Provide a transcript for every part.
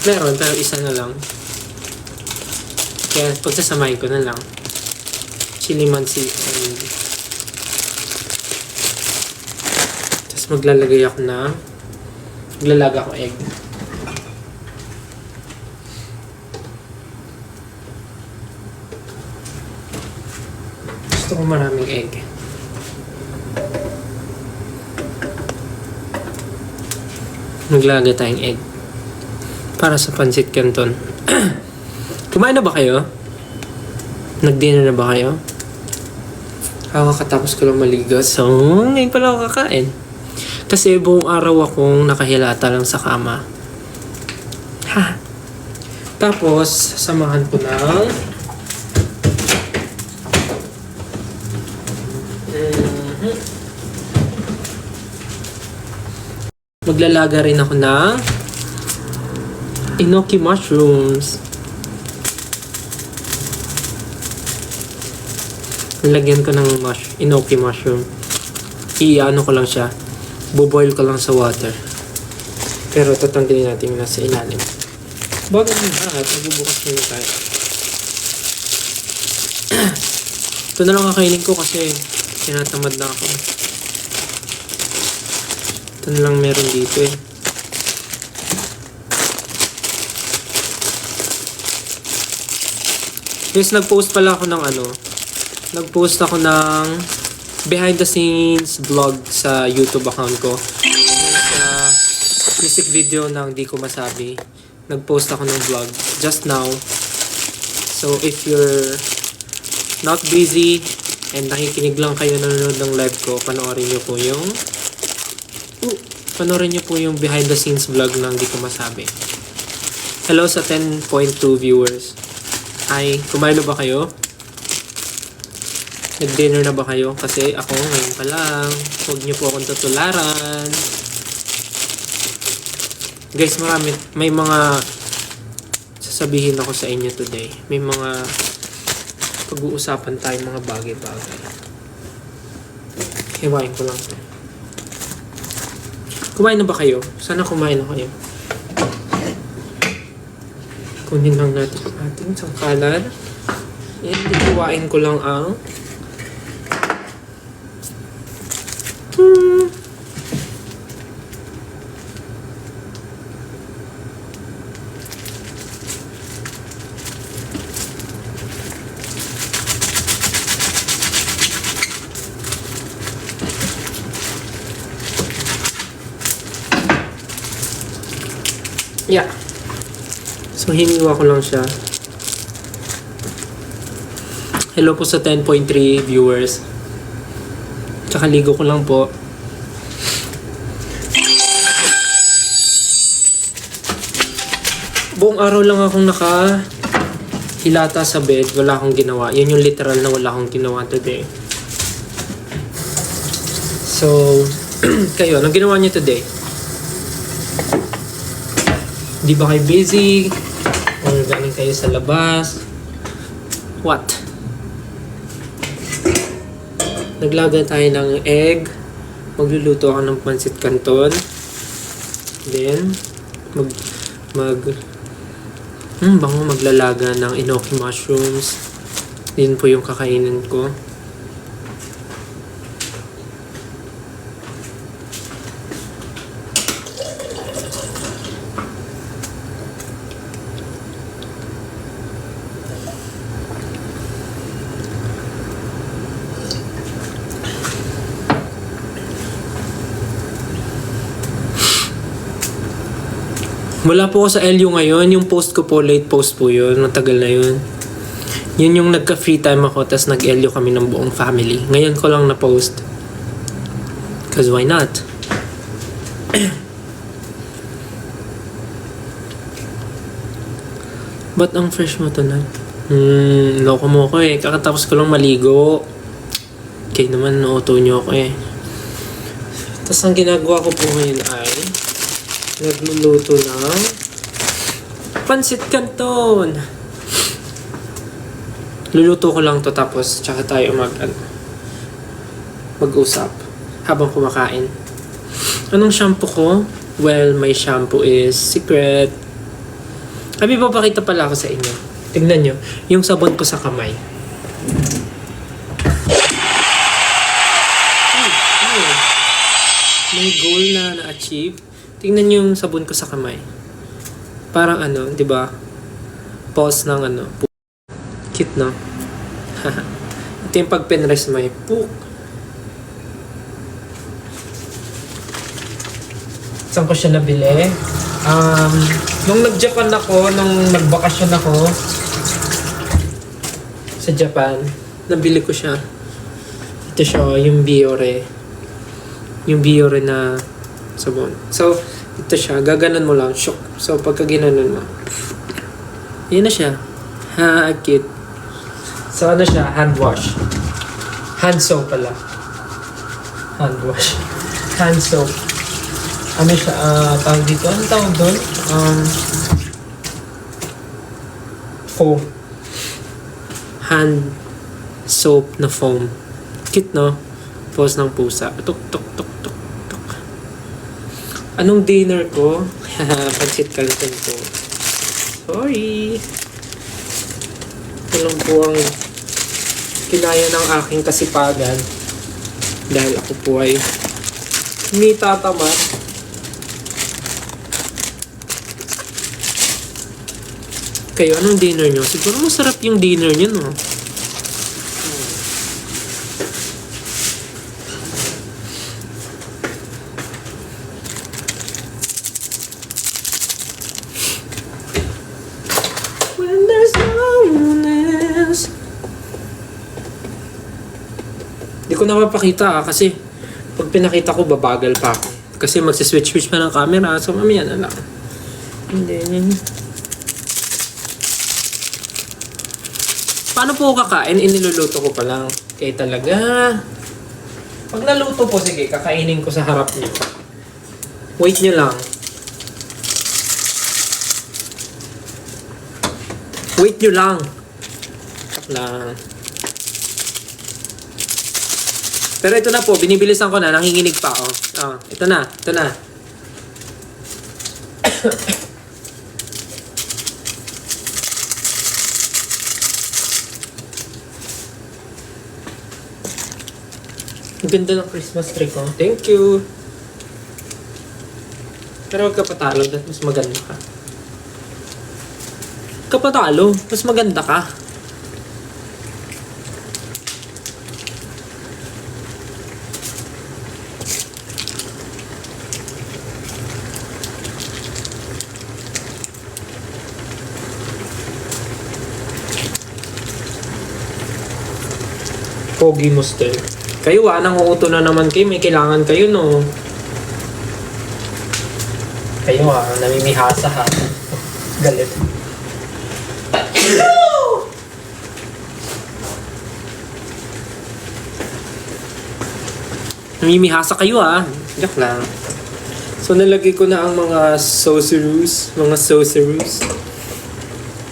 Meron, pero isa na lang. Kaya pagsasamahin ko na lang. Chili mansi and tapos maglalaga ako egg. Gusto ko maraming egg. Maglalagay tayong egg para sa pancit canton. Kumain na ba kayo? Nag-dinner na ba kayo? Ako katapos ko lang maligo. So, ngayon pala ako kakain. Kasi buong araw akong nakahilata lang sa kama. Ha! Tapos, samahan ko ng maglalaga rin ako ng enoki mushrooms. Lagyan ko ng enoki mushroom. I-ano ko lang siya. Buboil ko lang sa water. Pero tatanggalin natin yung nasa ilalim. Bago ng lahat, magbubukas muna tayo. Ito na lang kakainin ko kasi tinatamad na ako. Ito na lang meron dito eh. Guys, nag-post pala ako ng nag-post ako ng behind the scenes vlog sa YouTube account ko. Sa music video ng Di Ko Masabi. Nag-post ako ng vlog just now. So if you're not busy and nakikinig lang kayo nanonood ng live ko, panoorin nyo po yung behind the scenes vlog ng Di Ko Masabi. Hello sa 10.2 viewers. Hi, kumain na ba kayo? Nag-dinner na ba kayo? Kasi ako ngayon pa lang. Huwag niyo po akong tutularan. Guys, may mga sasabihin ako sa inyo today. May mga pag-uusapan tayo mga bagay-bagay. Hiwain ko lang. Kumain na ba kayo? Sana kumain na kayo. Kunin lang natin ang ating sangkalan. And hiwain ko lang ang yeah. So, hiniwa ko lang siya. Hello po sa 10.3 viewers. Kakaligo ko lang po. Buong araw lang akong nakahilata sa bed. Wala akong ginawa. Yan yung literal na wala akong ginawa today. So, kayo, anong ginawa niyo today? Di ba kayo busy? Or galing kayo sa labas? What? Naglaga tayo ng egg. Magluluto ako ng pancit canton. Then, maglalaga ng enoki mushrooms. Yun po yung kakainin ko. Wala po ako sa LU ngayon. Yung post ko po, late post po yun. Matagal na yun. Yun yung nagka-free time ako, tas nag-LU kami ng buong family. Ngayon ko lang na-post. Cause why not? Ba't ang fresh mo tonight? Loko mo ko eh. Kakatapos ko lang maligo. Kaya naman, nauto nyo ako eh. Tas ang ginagawa ko po ngayon ay nagluluto ng pancit canton. Luluto ko lang to tapos tsaka tayo mag-usap habang kumakain. Anong shampoo ko? Well, my shampoo is Secret. Abi, papakita pala ako sa inyo. Tignan nyo, yung sabon ko sa kamay. Ay, may goal na na-achieve. Tignan nyo yung sabon ko sa kamay. Parang ano, di ba? Pause ng ano. Cute, no? Ito yung pag pinrest may pook. Saan ko siya nabili? Nung nag-Japan ako, nung nagbakasyon ako sa Japan, nabili ko siya. Ito siya, yung Biore. Yung Biore na sabon. So, ito siya. Gaganon mo lang. Shook. So, pagka ginanon mo. Yan na siya. Ha, cute. So, ano siya? Hand wash. Hand soap pala. Hand wash. Hand soap. Ano siya? Tawag dito? Ano tawag doon? Foam. Hand soap na foam. Cute, no? Pose ng pusa. Tuk, tuk, tuk, tuk, tuk. Anong dinner ko? Pansit canton ko. Sorry. Ito lang po ang kinaya ng aking kasipagan. Dahil ako po ay hindi tatamad. Kayo, anong dinner nyo? Siguro masarap yung dinner nyo, no? When there's no one else. Di ko napapakita kasi pag pinakita ko, babagal pa ako. Kasi magsiswitch-switch pa ng camera, so mamaya na lang. And then, paano po kakain? Iniluluto ko pa lang. Kaya talaga. Pag naluto po, sige, kakainin ko sa harap niyo. Wait nyo lang. Wait nyo lang. Lang. Pero ito na po, binibilisan ko na, nanginginig pa ako. Ito na, ito na. Ang ganda ng Christmas tree ko. Thank you. Pero huwag ka patalo, mas maganda ka. Kapatalo, mas maganda ka. Pogi mo still. Kayo nangunguto na naman kayo. May kailangan kayo, no? Kayo namimihasa ha. Galit. Namimihasa kayo Joke lang. So nalagay ko na ang mga saucerous.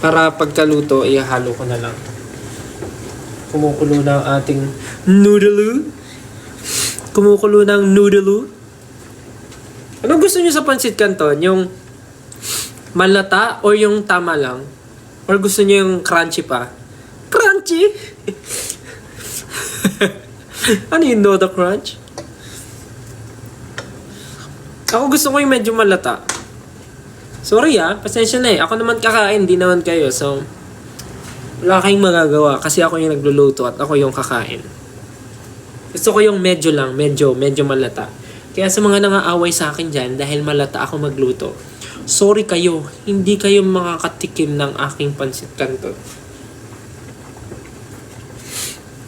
Para pagkaluto, ihalo ko na lang. Kumukulo na ang ating noodle. Anong gusto niyo sa pansit canton? Yung malata o yung tama lang? Or gusto niyo yung crunchy pa? Crunchy? Ano yung no the crunch? Ako gusto ko yung medyo malata. Sorry pasensya na Ako naman kakain, di naman kayo. So, wala kayong magagawa kasi ako yung nagluluto at ako yung kakain. Gusto ko yung medyo lang, medyo malata. Kaya sa mga nangaaway sa akin dyan, dahil malata ako magluto, sorry kayo, hindi kayo makakatikim ng aking pansit canton.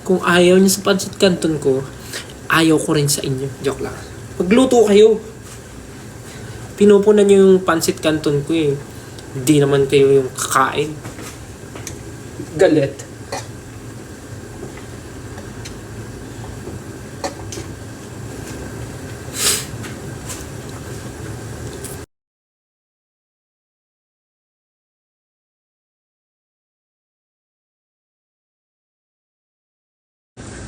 Kung ayaw niyo sa pansit canton ko, ayaw ko rin sa inyo. Joke lang. Magluto kayo. Pinupunan niyo yung pansit canton ko Hindi naman kayo yung kakain. Galit.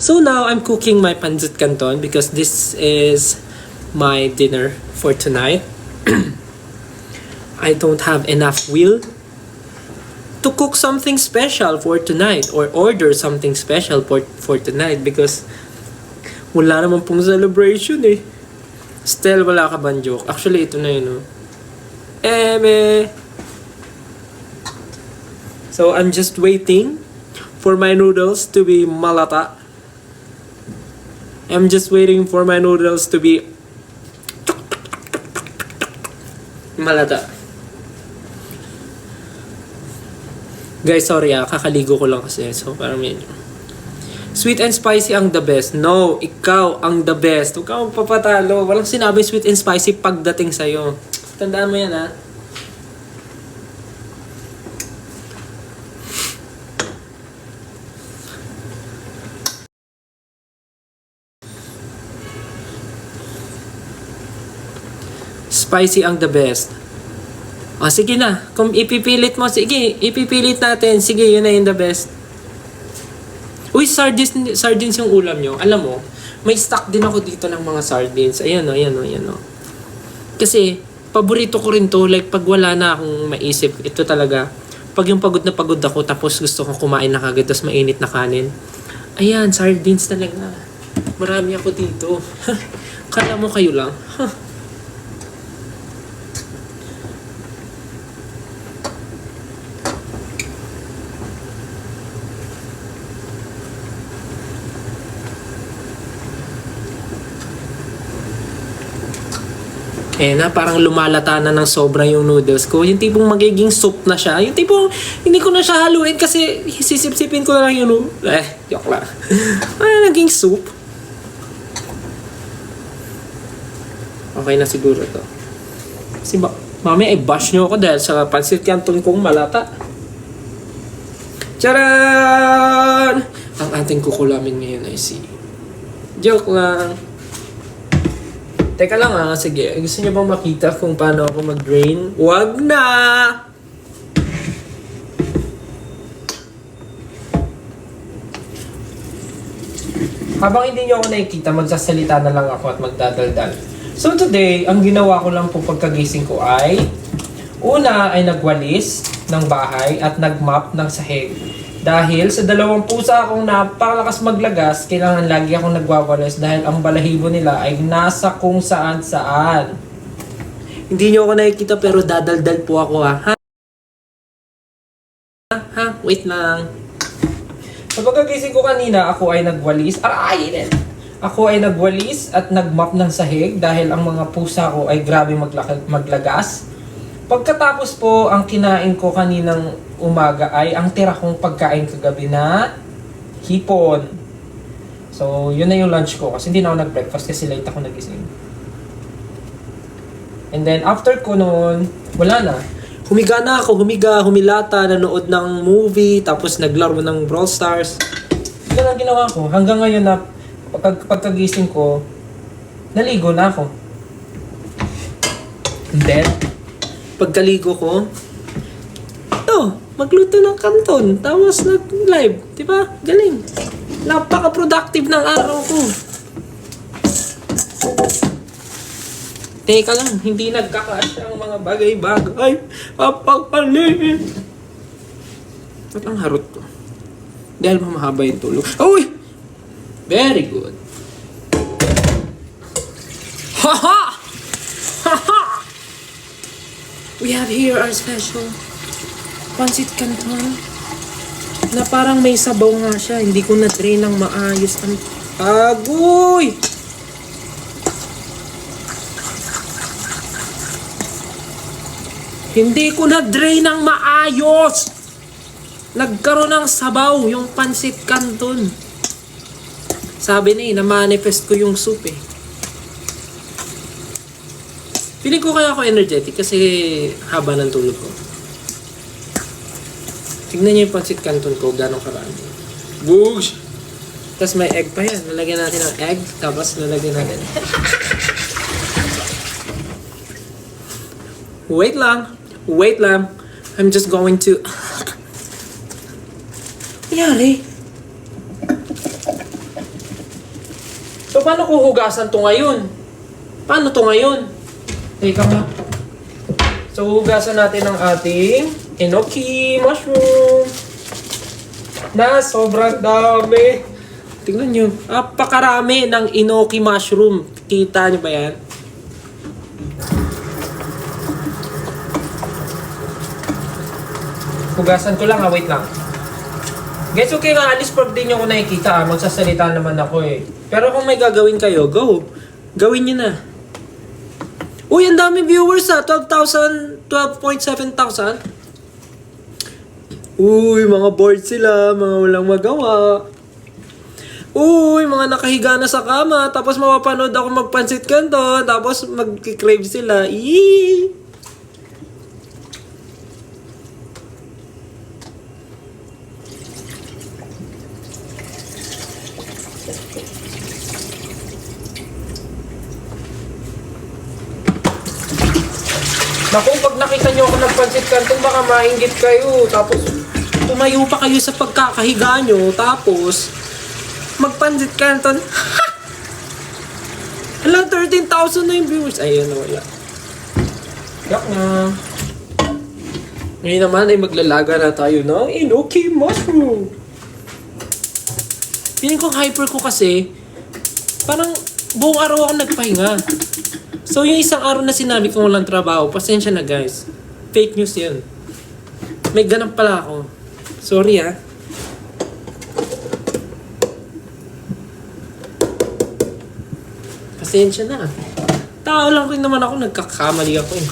So now I'm cooking my pancit canton because this is my dinner for tonight. I don't have enough wheel to cook something special for tonight or order something special for tonight because wala naman pong celebration eh. Still, wala ka bang joke? Actually, ito na yun, oh. So, I'm just waiting for my noodles to be malata. I'm just waiting for my noodles to be malata. Guys, sorry kakaligo ko lang kasi. So, parang medyo sweet and spicy ang the best. No, ikaw ang the best. Huwag kang papatalo. Walang sinabi sweet and spicy pagdating sa'yo. Tandaan mo yan, ha? Spicy ang the best. O, sige na. Kung ipipilit mo, sige, ipipilit natin. Sige, yun na yung the best. Uy, sardines yung ulam nyo. Alam mo, may stock din ako dito ng mga sardines. Ayan o, ayan o, ayan o. Kasi, paborito ko rin to. Like, pag wala na akong maisip, ito talaga. Pag yung pagod na pagod ako, tapos gusto kong kumain na kagad, tapos mainit na kanin. Ayan, sardines talaga. Marami ako dito. Kala mo kayo lang. Na parang lumalata na ng sobra yung noodles ko. Yung tipong magiging soup na siya. Yung tipong hindi ko na siya haluin kasi sisip-sipin ko na lang yung joke lang. Naging soup. Okay na siguro to. Kasi mamaya i-bash nyo ako dahil sa pansit canton kong malata. Charan! Ang ating kukulamin ngayon ay si... Joke lang. Teka lang sige. Gusto niyo bang makita kung paano ako mag-drain? Wag na! Habang hindi niyo ako nakikita, magsasalita na lang ako at magdadaldal. So today, ang ginawa ko lang po pagkagising ko ay una ay nagwalis ng bahay at nagmap ng sahig. Dahil sa dalawang pusa akong napakalakas maglagas, kailangan lagi akong nagwawalis dahil ang balahibo nila ay nasa kung saan saan. Hindi niyo ako nakikita pero dadaldal po ako ha. Wait lang. Sa pagkagising ko kanina, ako ay nagwalis. Ako ay nagwalis at nagmap ng sahig dahil ang mga pusa ko ay grabe maglagas. Pagkatapos po, ang kinain ko kaninang umaga ay ang tira kong pagkain kagabi na hipon. So, yun na yung lunch ko kasi hindi na ako nag-breakfast kasi late ako nagising. And then, after ko noon, wala na. Humiga na ako, humilata, nanood ng movie, tapos naglaro ng Brawl Stars. Yun ang ginawa ko. Hanggang ngayon na pagkagising ko, naligo na ako. And then, pagkaligo ko, magluto ng kanton, tapos nag-live, di ba? Galing. Napaka-productive ng araw ko. Teka lang, hindi nagkakasya ang mga bagay-bagay. Papakalit. Ba't ang harot ko? Dahil mahaba yung tulog. Uy! Very good. Ha-ha! Ha-ha! We have here our special pancit canton na parang may sabaw nga siya. Hindi ko na-drain ng maayos. Ang agoy! Hindi ko na-drain ng maayos! Nagkaroon ng sabaw yung pancit canton. Sabi na na-manifest ko yung soup eh. Feeling ko kaya ako energetic kasi haba ng tulog ko. Tignan niyo yung pancit canton ko, gano'ng karami. Boosh! Tapos may egg pa yan. Lalagyan natin ng egg, tapos lalagyan natin. Wait lang. Wait lang. I'm just going to... Nangyari? So, paano ko hugasan to ngayon? Paano to ngayon? Teka nga. So, hugasan natin ang ating enoki mushroom na sobrang dami. Tingnan nyo, napakarami ng enoki mushroom. Kita nyo ba yan? Hugasan ko lang wait lang. Guys, okay nga, alis pag di nyo ako nakikita magsasalita naman ako eh. Pero kung may gagawin kayo, go! Gawin nyo na. Uy, ang dami viewers 12,000, 12.7 thousand. Uy, mga bored sila, mga walang magawa. Uy, mga nakahiga na sa kama, tapos mapapanood ako magpansit kanto, tapos mag-crave sila. Eee! Naku, pag nakita nyo ako nagpansit kanton, baka maingit kayo. Tapos, tumayo pa kayo sa pagkakahiga nyo. Tapos, magpansit kanton. Alam, 13,000 na yung viewers. Ayun, wala. Yak na. Ngayon naman ay maglalaga na tayo ng enoki mushroom. Piling ko hyper ko kasi, parang buong araw ako nagpahinga. So, yung isang araw na sinabi kong walang trabaho, pasensya na guys. Fake news yan. May ganap pala ako. Sorry ah. Pasensya na. Tao lang rin naman ako, nagkakamali ako eh.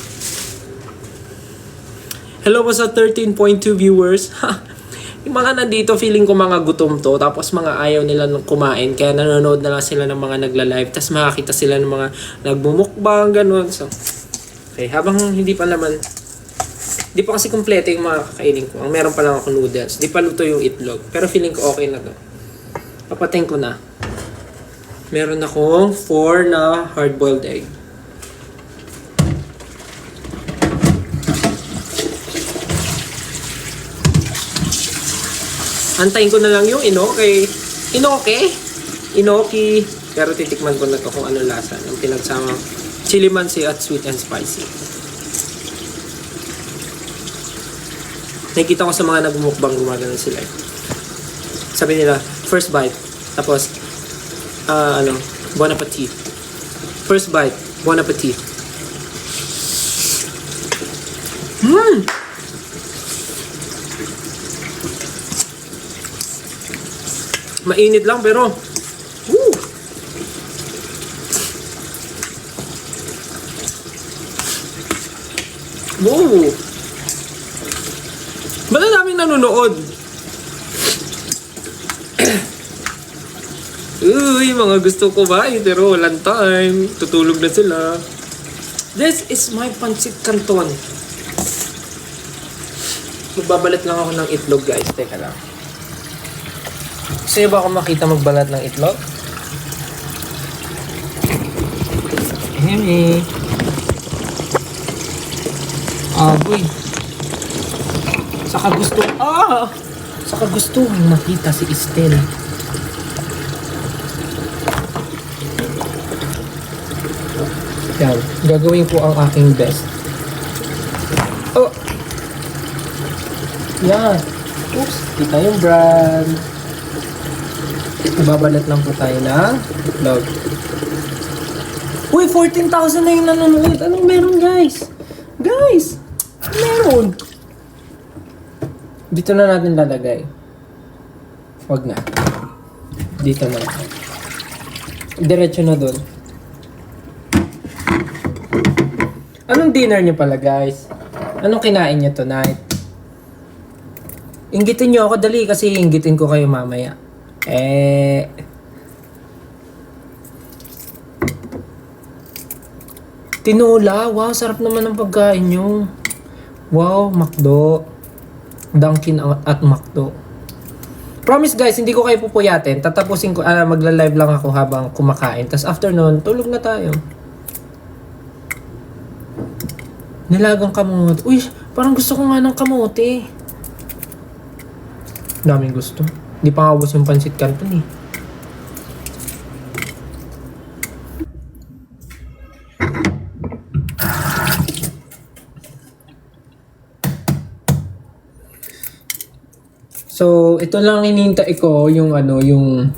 Hello po sa 13.2 viewers. Yung mga nandito, feeling ko mga gutom to, tapos mga ayaw nila kumain, kaya nanonood na lang sila ng mga nagla-live, tapos makakita sila ng mga nagbumukbang, ganun. So, okay, habang hindi pa naman, di pa kasi kompleto yung mga kakainin ko. Ang meron pa lang ako noodles, di pa luto yung itlog, pero feeling ko okay na to. Papating ko na. Meron akong 4 na hard-boiled egg. Antayin ko na lang yung enoki. Pero titikman ko na to kung ano lasa ng pinagsama chili mansi at sweet and spicy. Nakikita ko sa mga nagmumukbang gumagano sila. Sabi nila, first bite. Tapos, bon appetit. First bite, bon appetit. Mainit lang pero woo! Woo! Ba't ang daming nanonood? Uy, mga gusto ko ba? Pero walang time. Tutulog na sila. This is my pancit canton. Magbabalat lang ako ng itlog guys. Teka lang. Gusto ba ako makita magbalat ng itlog? Hemi. Boy. Saka gusto makita si Estel. Yan. Gagawin ko ang aking best. Oh! Yan. Oops. Kita yung brand. Ibabalat lang po tayo ng itlog. Uy, 14,000 na yung nanonood. Anong meron, guys? Guys! Meron! Dito na natin lalagay. Wag na. Dito na lang. Diretso na dun. Anong dinner nyo pala, guys? Anong kinain nyo tonight? Inggitin nyo ako dali kasi inggitin ko kayo mamaya. Tinola. Wow, sarap naman ng pagkain nyo. Wow, McDo. Dunkin at McDo. Promise guys, hindi ko kayo pupuyatin. Tatapusin ko, magla-live lang ako habang kumakain. Tapos after nun, tulog na tayo. Nilagang kamote. Uy, parang gusto ko nga ng kamote. Daming gusto. Hindi pa nga ubos yung pancit canton eh. So, ito lang hinihintay ko yung yung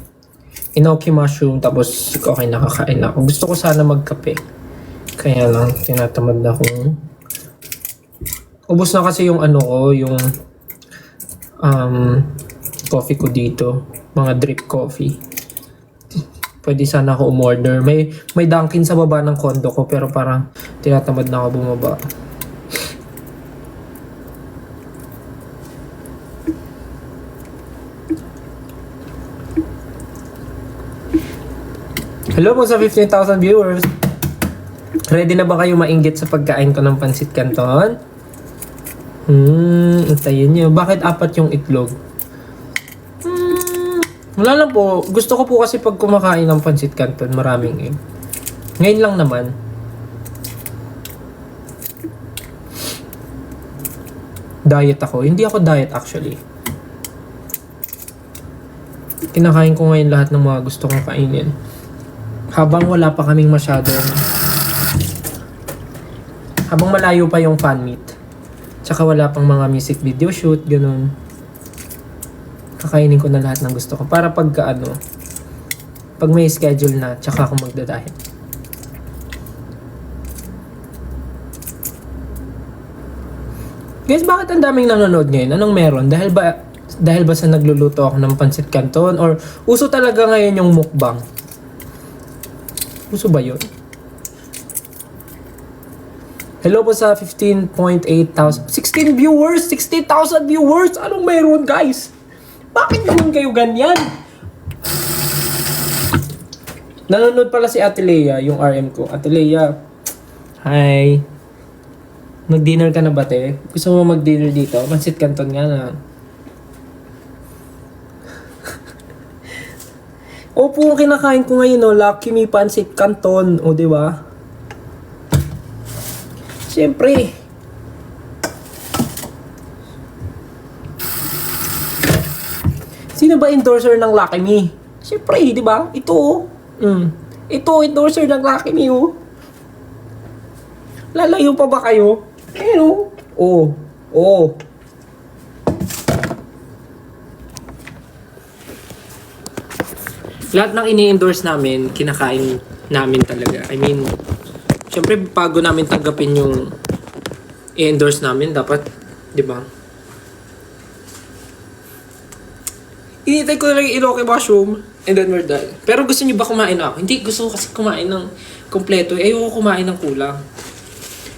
enoki mushroom, tapos okay, nakakain na ako. Gusto ko sana magkape. Kaya lang, tinatamad na akong... Ubus na kasi yung yung coffee ko dito. Mga drip coffee. Pwede sana ako umorder. May Dunkin sa baba ng condo ko, pero parang tinatamad na ako bumaba. Hello po sa 15,000 viewers. Ready na ba kayo mainggit sa pagkain ko ng pansit canton? Antayin nyo. Bakit 4 yung itlog? Wala lang po. Gusto ko po kasi pag kumakain ng pansit canton, maraming egg. Ngayon lang naman. Diet ako. Hindi ako diet actually. Kinakain ko ngayon lahat ng mga gusto kong kainin. Habang wala pa kaming habang malayo pa yung fan meet. Tsaka wala pang mga music video shoot, ganun. Kakainin ko na lahat ng gusto ko. Para pag may schedule na, tsaka ako magdadahit. Guys, bakit ang daming nanonood ngayon? Anong meron? Dahil ba sa nagluluto ako ng pansit canton? Or uso talaga ngayon yung mukbang? Uso ba yun? Hello po sa 15.8 thousand. 16 viewers! 16,000 viewers! Anong meron, guys? Bakit naman kayo ganyan? Nanonood pala si Ate Leia, yung RM ko. Ate Leia, hi. Mag-dinner ka na ba, te? Gusto mo mag-dinner dito? Pansit canton nga na. Opo, kinakain ko ngayon, Lucky Me Pansit Canton. O, di ba? Siyempre. Sino ba endorser ng Lucky Me? Siyempre, di ba? Ito, Ito, endorser ng Lucky Me, Lalayo pa ba kayo? Ayun, Lahat ng ini-endorse namin, kinakain namin talaga. I mean, syempre bago namin tanggapin yung i-endorse namin, dapat, di ba? Initay ko na lang yung enoki mushroom and then we're done. Pero gusto niyo ba kumain ako? Hindi, gusto ko kasi kumain ng kompleto. Ayoko kumain ng kulang.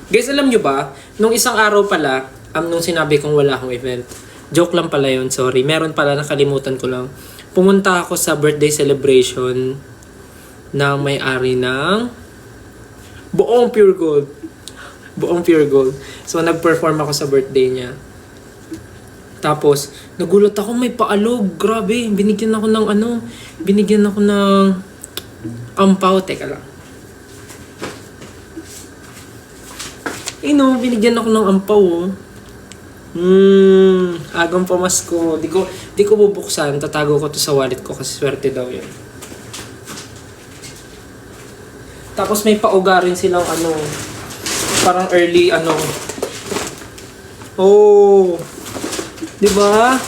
Guys, alam niyo ba, nung isang araw pala, nung sinabi kong wala akong event, joke lang pala yun, sorry. Meron pala, nakalimutan ko lang. Pumunta ako sa birthday celebration ng may-ari ng buong Pure Gold. Buong Pure Gold. So, nag-perform ako sa birthday niya. Tapos, nagulat ako, may paalog. Grabe, binigyan ako ng ampaw. Teka lang. Binigyan ako ng ampaw, agang pamasko. Di ko bubuksan. Tatago ko to sa wallet ko kasi swerte daw yun. Tapos may pauga rin silang parang early Oh! Di ba?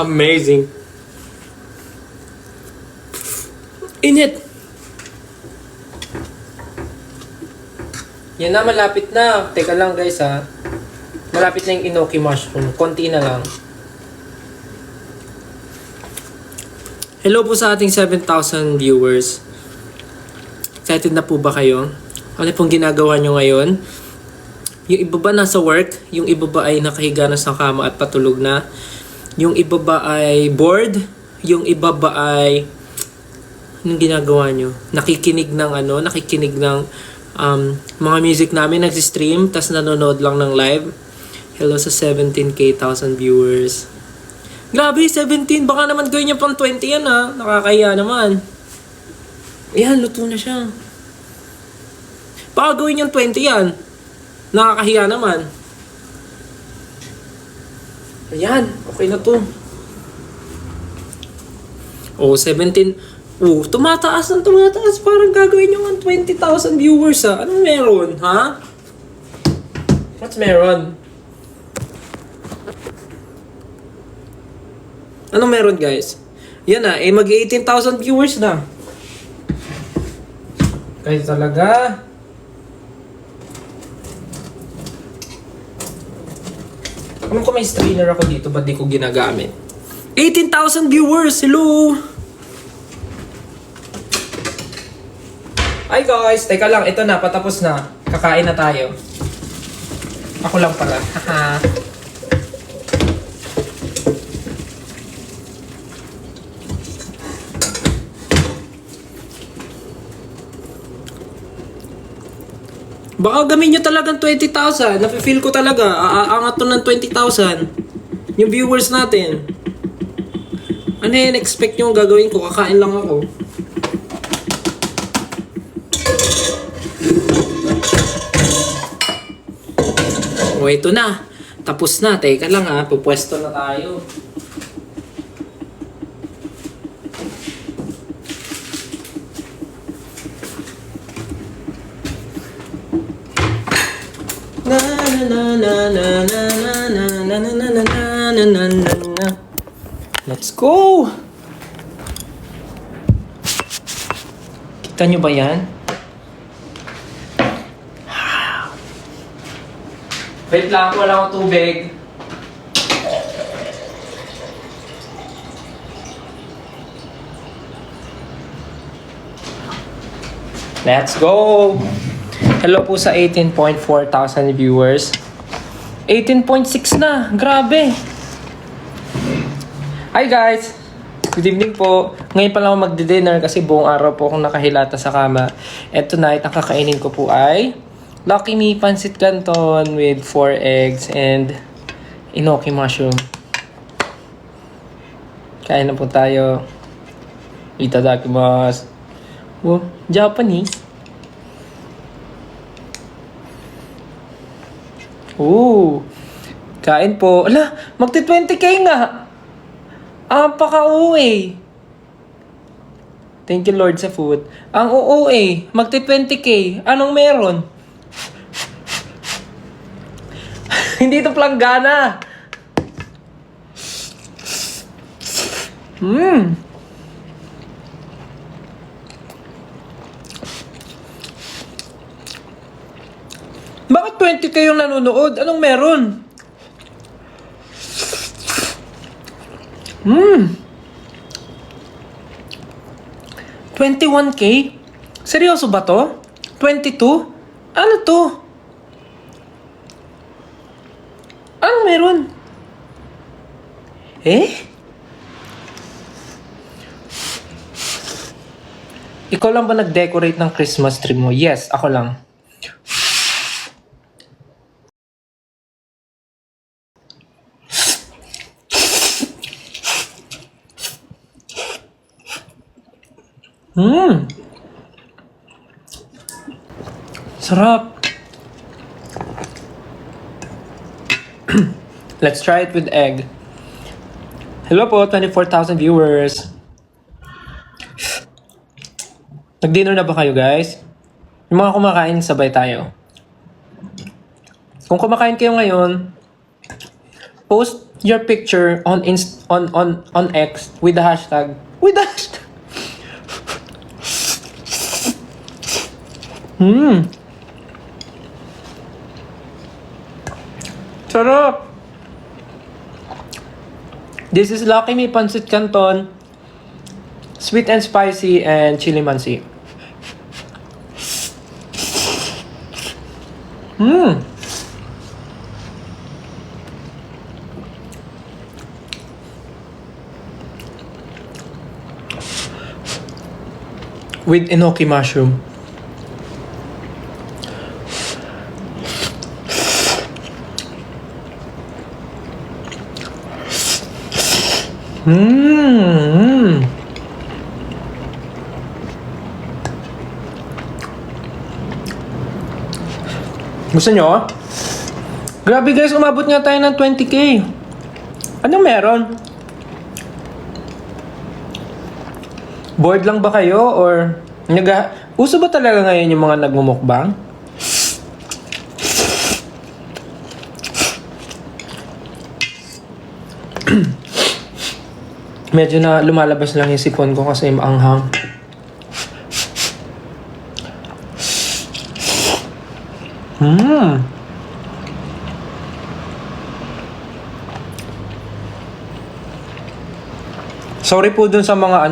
Amazing. Init! Yan na, malapit na. Teka lang guys ha. Malapit na yung enoki mushroom. Konti na lang. Hello po sa ating 7,000 viewers. Excited na po ba kayo? Ano pong ginagawa nyo ngayon? Yung iba ba nasa work? Yung iba ba ay nakahiga na sa kama at patulog na? Yung iba ba ay bored? Yung iba ba ay... Anong ginagawa nyo? Nakikinig ng mga music namin, nag-stream, tas nanonood lang ng live. Hello sa 17,000 viewers. Grabe, 17. Baka naman gawin niya pang 20 yan ha. Nakakaya naman. Ayan, luto na siya. Baka gawin niyang 20 yan. Nakakahiya naman. Ayan, okay na to. 17. Tumataas. Parang gagawin niyo ng 20,000 viewers ha. Anong meron, ha? What's meron? Anong meron guys? Yan na, mag 18,000 viewers na. Guys talaga. Alam ko may strainer ako dito, ba't di ko ginagamit? 18,000 viewers! Hello! Hi guys! Teka lang, ito na, patapos na. Kakain na tayo. Ako lang pala. Haha. Baka gamin nyo talagang 20,000. Nafe-feel ko talaga. Aangat to ng 20,000. Yung viewers natin. Ano yun? Expect nyo ang gagawin ko? Kakain lang ako. O, ito na. Tapos na. Teka lang ha. Pupwesto na tayo. Na na na na na na na na na na na na na na. Let's go! Kita nyo ba yan? Wait lang, wala akong tubig. Let's go! Hello po sa 18.4 thousand viewers. 18.6 na! Grabe! Hi guys! Good evening po. Ngayon pa lang ako magdi-dinner kasi buong araw po akong nakahilata sa kama. And tonight, ang kakainin ko po ay Lucky Me Pancit Canton with 4 eggs and enoki mushroom. Kain na po tayo. Itadakimasu. Oh, Japanese. Ooh. Kain po. Ala, magti 20k nga. Paka-OA. Thank you Lord sa food. Ang OOA, magti 20k. Anong meron? Hindi ito planggana. Bakit 20k yung nanonood? Anong meron? 21k? Seryoso ba to? 22? Ano to? Anong meron? Ikaw lang ba nag-decorate ng Christmas tree mo? Yes, ako lang. Sarap. Let's try it with egg. Hello po, 24,000 viewers. Nag-dinner na ba kayo guys? Yung mga kumakain, sabay tayo. Kung kumakain kayo ngayon, post your picture on X with the hashtag. Sarap! This is Lucky Me Pancit Canton. Sweet and spicy and chili mansi. With enoki mushroom. Gusto nyo? Grabe guys, umabot nga tayo ng 20k. Anong meron? Bored lang ba kayo? Or uso ba talaga ngayon yung mga nagmumukbang? Medyo na lumalabas lang yung sipon ko kasi maanghang. Sorry po dun sa mga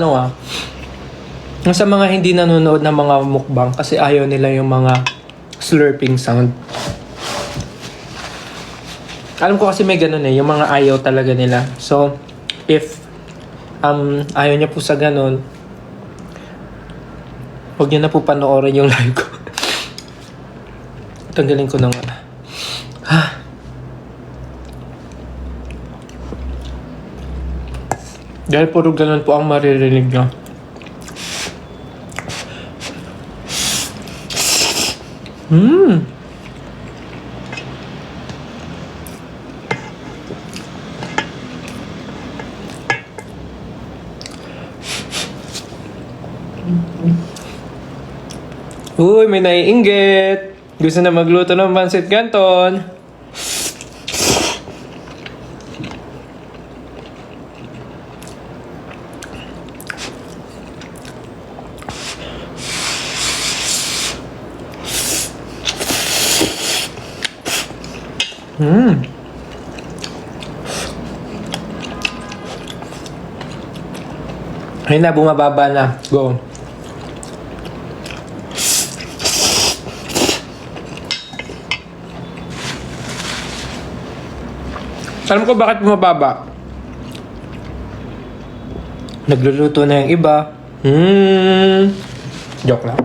sa mga hindi nanonood ng mga mukbang kasi ayaw nila yung mga slurping sound. Alam ko kasi may ganun yung mga ayaw talaga nila. So, if ayaw niya po sa ganun, huwag niyo na po panoorin yung live ko. Tanggalin ko na nga. Dahil puro ganun po ang maririnig niyo. Uy, may naiinggit. Gusto na magluto ng pancit canton. Ayun na, bumababa na. Go. Alam ko bakit bumababa. Nagluluto na yung iba. Joke lang.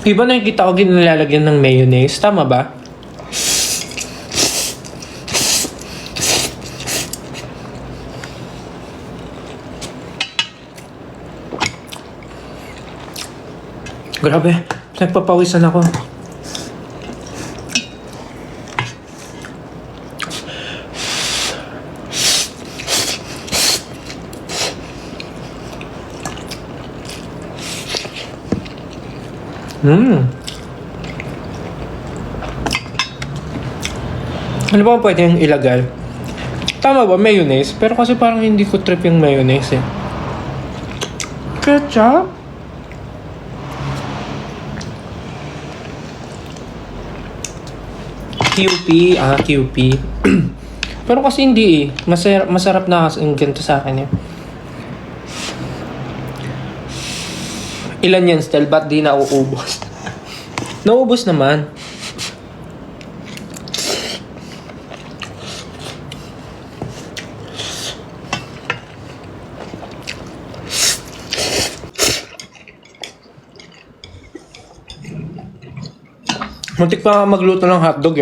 Iba nakikita ko ginilalagyan ng mayonnaise. Tama ba? Grabe. Nagpapawisan ako. Ano ba pwedeng ilagay? Tama ba, mayonnaise? Pero kasi parang hindi ko trip yung mayonnaise Ketchup? QP, QP. Pero kasi hindi masarap na kasi yung ganito sa akin Ilan yan still? Ba't di nauubos? Nauubos naman. Muntik pa magluto ng hotdog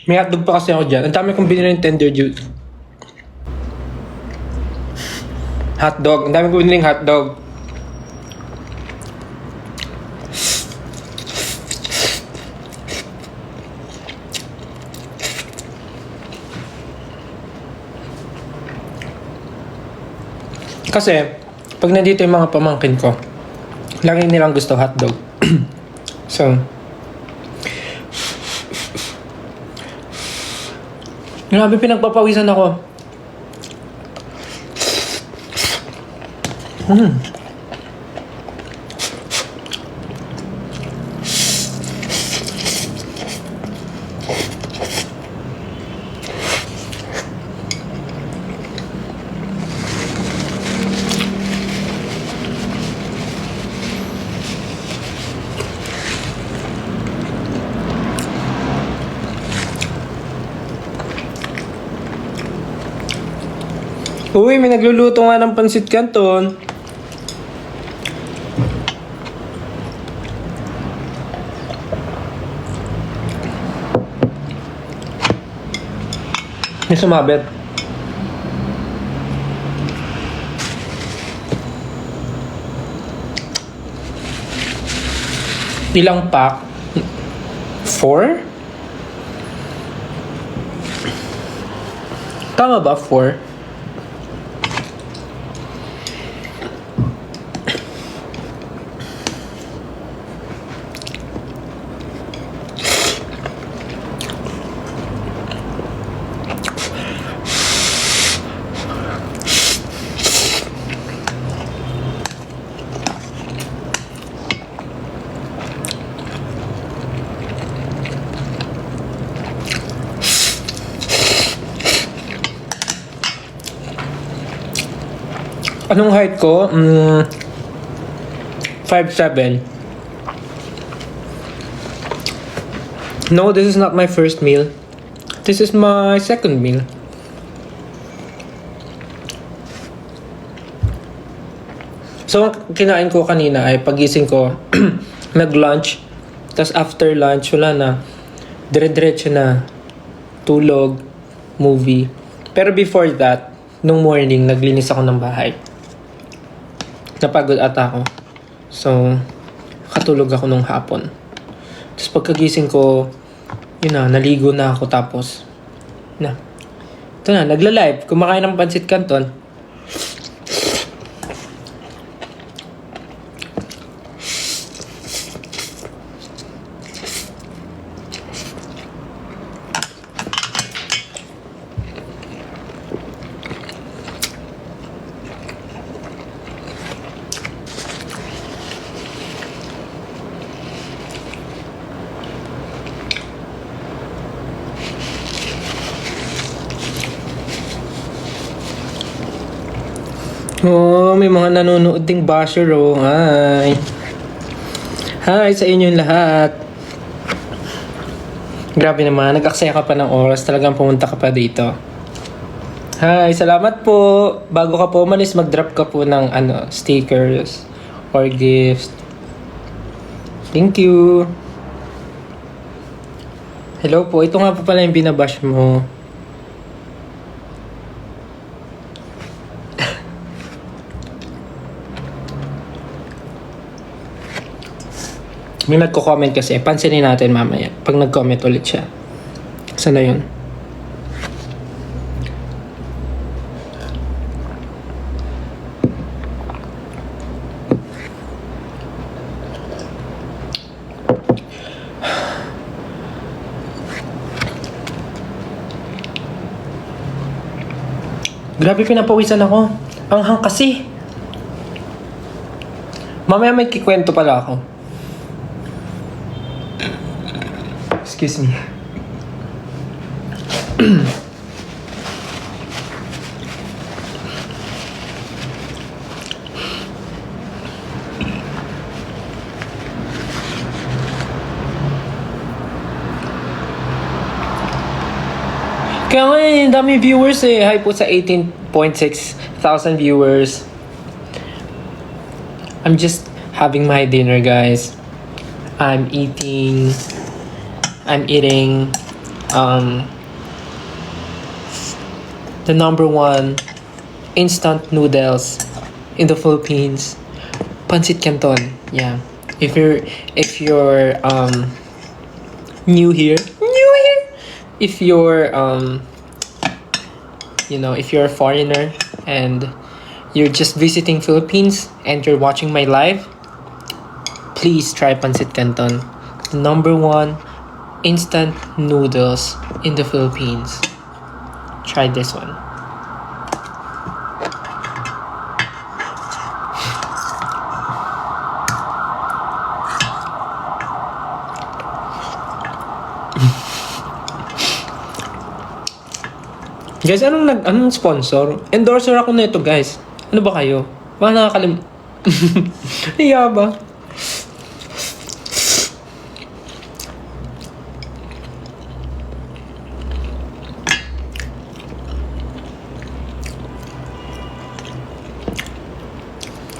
May hotdog pa kasi ako dyan. Ang dami kong binili ng Tender Juice. Hotdog. Ang dami kong binili ng hotdog. Kasi, pag nandito yung mga pamangkin ko, lagi nilang gusto hotdog. So, grabe pinagpapawisan ako. Uy, may nagluluto nga ng pancit canton. May sumabit. Ilang pack? 4? Tama ba? 4? Anong height ko? 5'7". No, this is not my first meal. This is my second meal. So, ang kinain ko kanina ay pagising ko, nag-lunch. Tapos after lunch, wala na. Dire-diretso na. Tulog, movie. Pero before that, nung morning, naglinis ako ng bahay. Napagod ata ako. So, katulog ako nung hapon. Tapos pagkagising ko, yun na, naligo na ako tapos, ito na, nagla-live. Kumakain ng pancit canton. Oh, may mga nanonood ding basher, oh. Hi. Hi sa inyong lahat. Grabe naman, nag-aksaya ka pa ng oras. Talagang pumunta ka pa dito. Hi, salamat po. Bago ka po umalis, mag-drop ka po ng stickers or gifts. Thank you. Hello po. Ito nga po pala yung binabash mo. May nagko-comment kasi. Pansinin natin mamaya. Pag nag-comment ulit siya. Saan na yun? Grabe, pinapawisan ako. Ang hang kasi. Mamaya may kikwento pala ako. Excuse me. Kaya nga dami viewers eh. Hi po sa 18.6 thousand viewers. I'm just having my dinner, guys. I'm eating the number one instant noodles in the Philippines, pancit canton. Yeah. If you're new here, if you're if you're a foreigner and you're just visiting Philippines and you're watching my live, please try pancit canton, the number one instant noodles in the Philippines. Try this one. Guys, anong sponsor? Endorser ako nito, guys. Ano ba kayo? Baka nakakalim... Iya ba?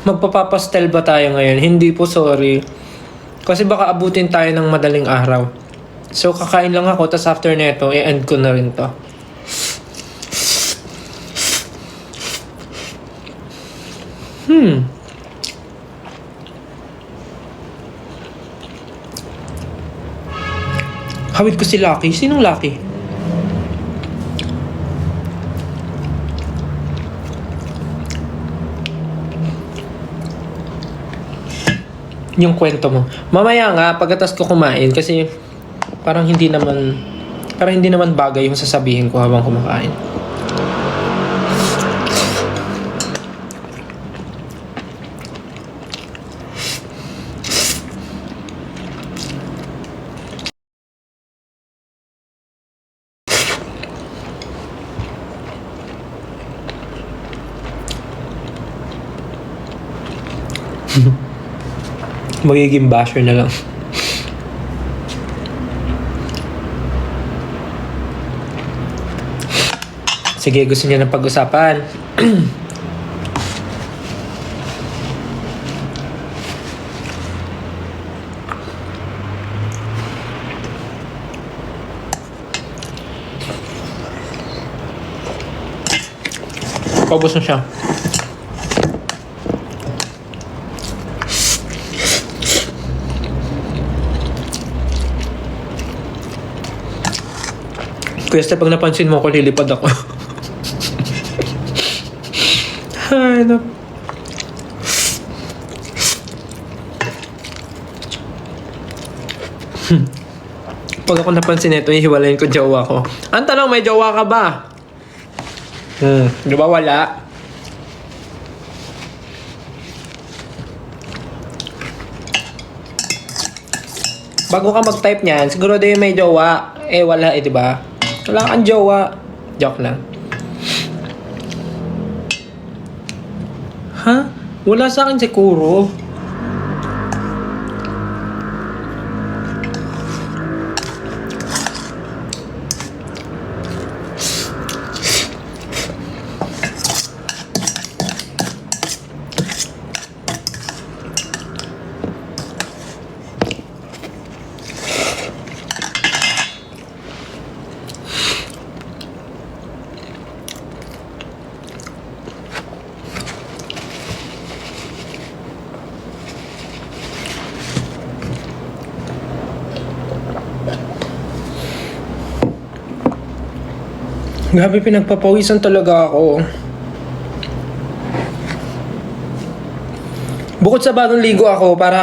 Magpapapastel ba tayo ngayon? Hindi po, sorry. Kasi baka abutin tayo ng madaling araw. So, kakain lang ako, tas after neto, i-end ko na rin to. Hawid ko si Lucky. Sinong Lucky? Yung kwento mo. Mamaya nga, pagkatas ko kumain, kasi parang hindi naman bagay yung sasabihin ko habang kumakain. Magiging basher na lang. Sige, gusto niya ng pag-usapan. Paubos na siya. Kuya Steph, pag napansin mo ako, lilipad ako. Ay, no. Pag ako napansin ito, hihiwalayin ko jowa ko. Ang tanong, may jowa ka ba? Di ba wala? Bago ka mag-type niyan, siguro din may jowa. Eh, wala eh, di ba? Wala kang jowa. Joke lang. Ha? Wala sa akin siguro. Grabe, pinagpapawisan talaga ako. Bukod sa bagong ligo ako, para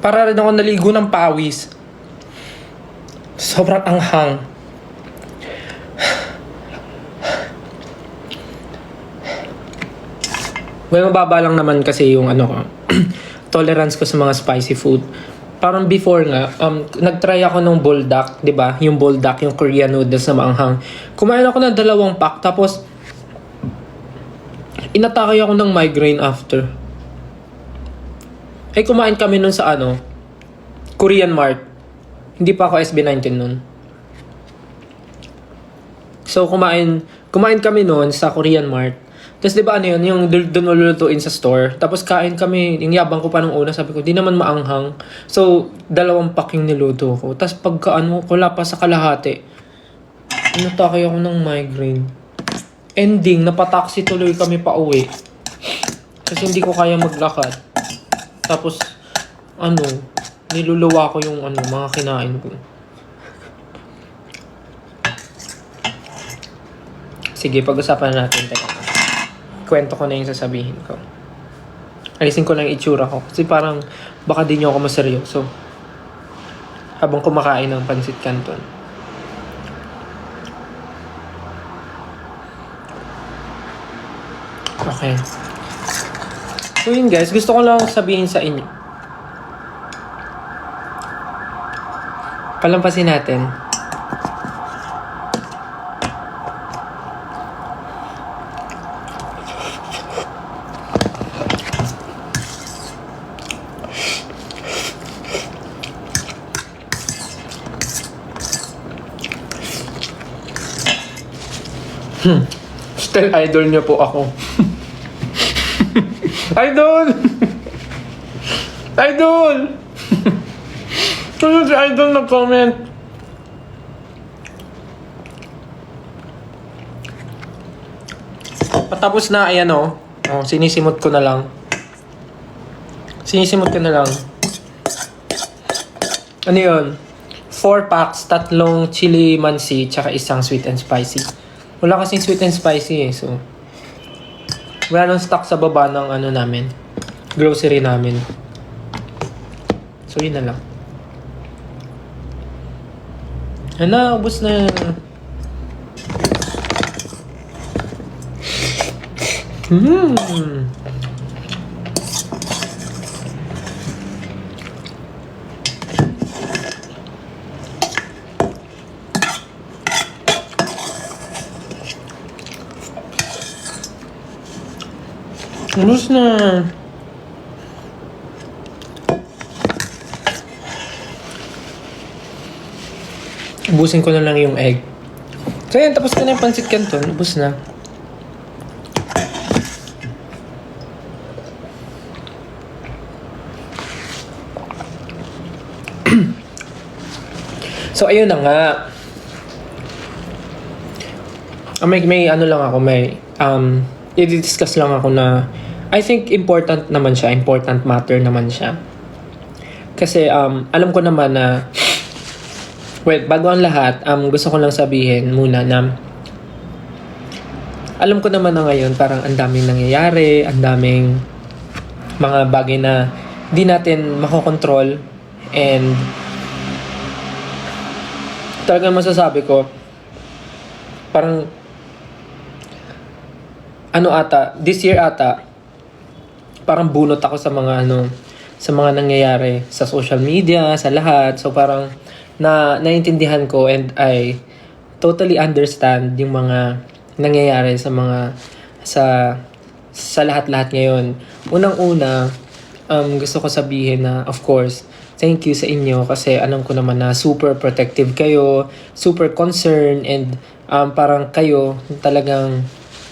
rin ako naligo ng pawis. Sobrang anghang. Well, mababa lang naman kasi yung tolerance ko sa mga spicy food. Parang before nga, nag-try ako ng buldak, di ba? Yung buldak, yung Korean noodles na maanghang. Kumain ako ng 2 pack, tapos inatake ako ng migraine after. Eh, kumain kami nun sa Korean Mart. Hindi pa ako SB19 nun. So, kumain kami nun sa Korean Mart. Tapos diba yung doon lulutuin sa store. Tapos kain kami, yung yabang ko pa nung una, sabi ko, di naman maanghang. So, 2 pack yung niluto ko. Tapos pagka wala pa sa kalahati, inatake ako ng migraine. Ending, napataksi tuloy kami pa uwi. Kasi hindi ko kaya maglakad. Tapos, niluluwa ko yung mga kinain ko. Sige, pag-usapan natin. Kwento ko na yung sasabihin ko. Alisin ko lang yung itsura ko. Kasi parang baka di nyo ako maseryoso habang kumakain ng pansit canton. Okay. So yun guys, gusto ko lang sabihin sa inyo. Palampasin natin. Still idol niyo po ako. Idol! Idol! Kaya si Idol nag-comment. Patapos na, ayan sinisimot ko na lang. Ano yun? 4 packs, 3 chili mansi, tsaka isang sweet and spicy. Wala kasing sweet and spicy eh, so wala nang stock sa baba ng ano namin, grocery namin. So yun na lang. Ano, ubos na. Ubos na. Ubusin ko na lang yung egg. So yan, tapos na yung pancit canton. Ubos na. So ayun na nga. May ano lang ako, i-discuss lang ako na I think important naman siya, important matter naman siya. Kasi alam ko naman na bago ang lahat, gusto ko lang sabihin muna na alam ko naman na ngayon parang ang daming nangyayari, ang daming mga bagay na di natin makokontrol, and talagang masasabi ko parang this year ata parang bunot ako sa mga sa mga nangyayari sa social media, sa lahat. So parang naiintindihan ko, and I totally understand yung mga nangyayari sa lahat-lahat ngayon. Unang-una, gusto ko sabihin na of course, thank you sa inyo kasi alam ko naman na super protective kayo, super concerned, and parang kayo talagang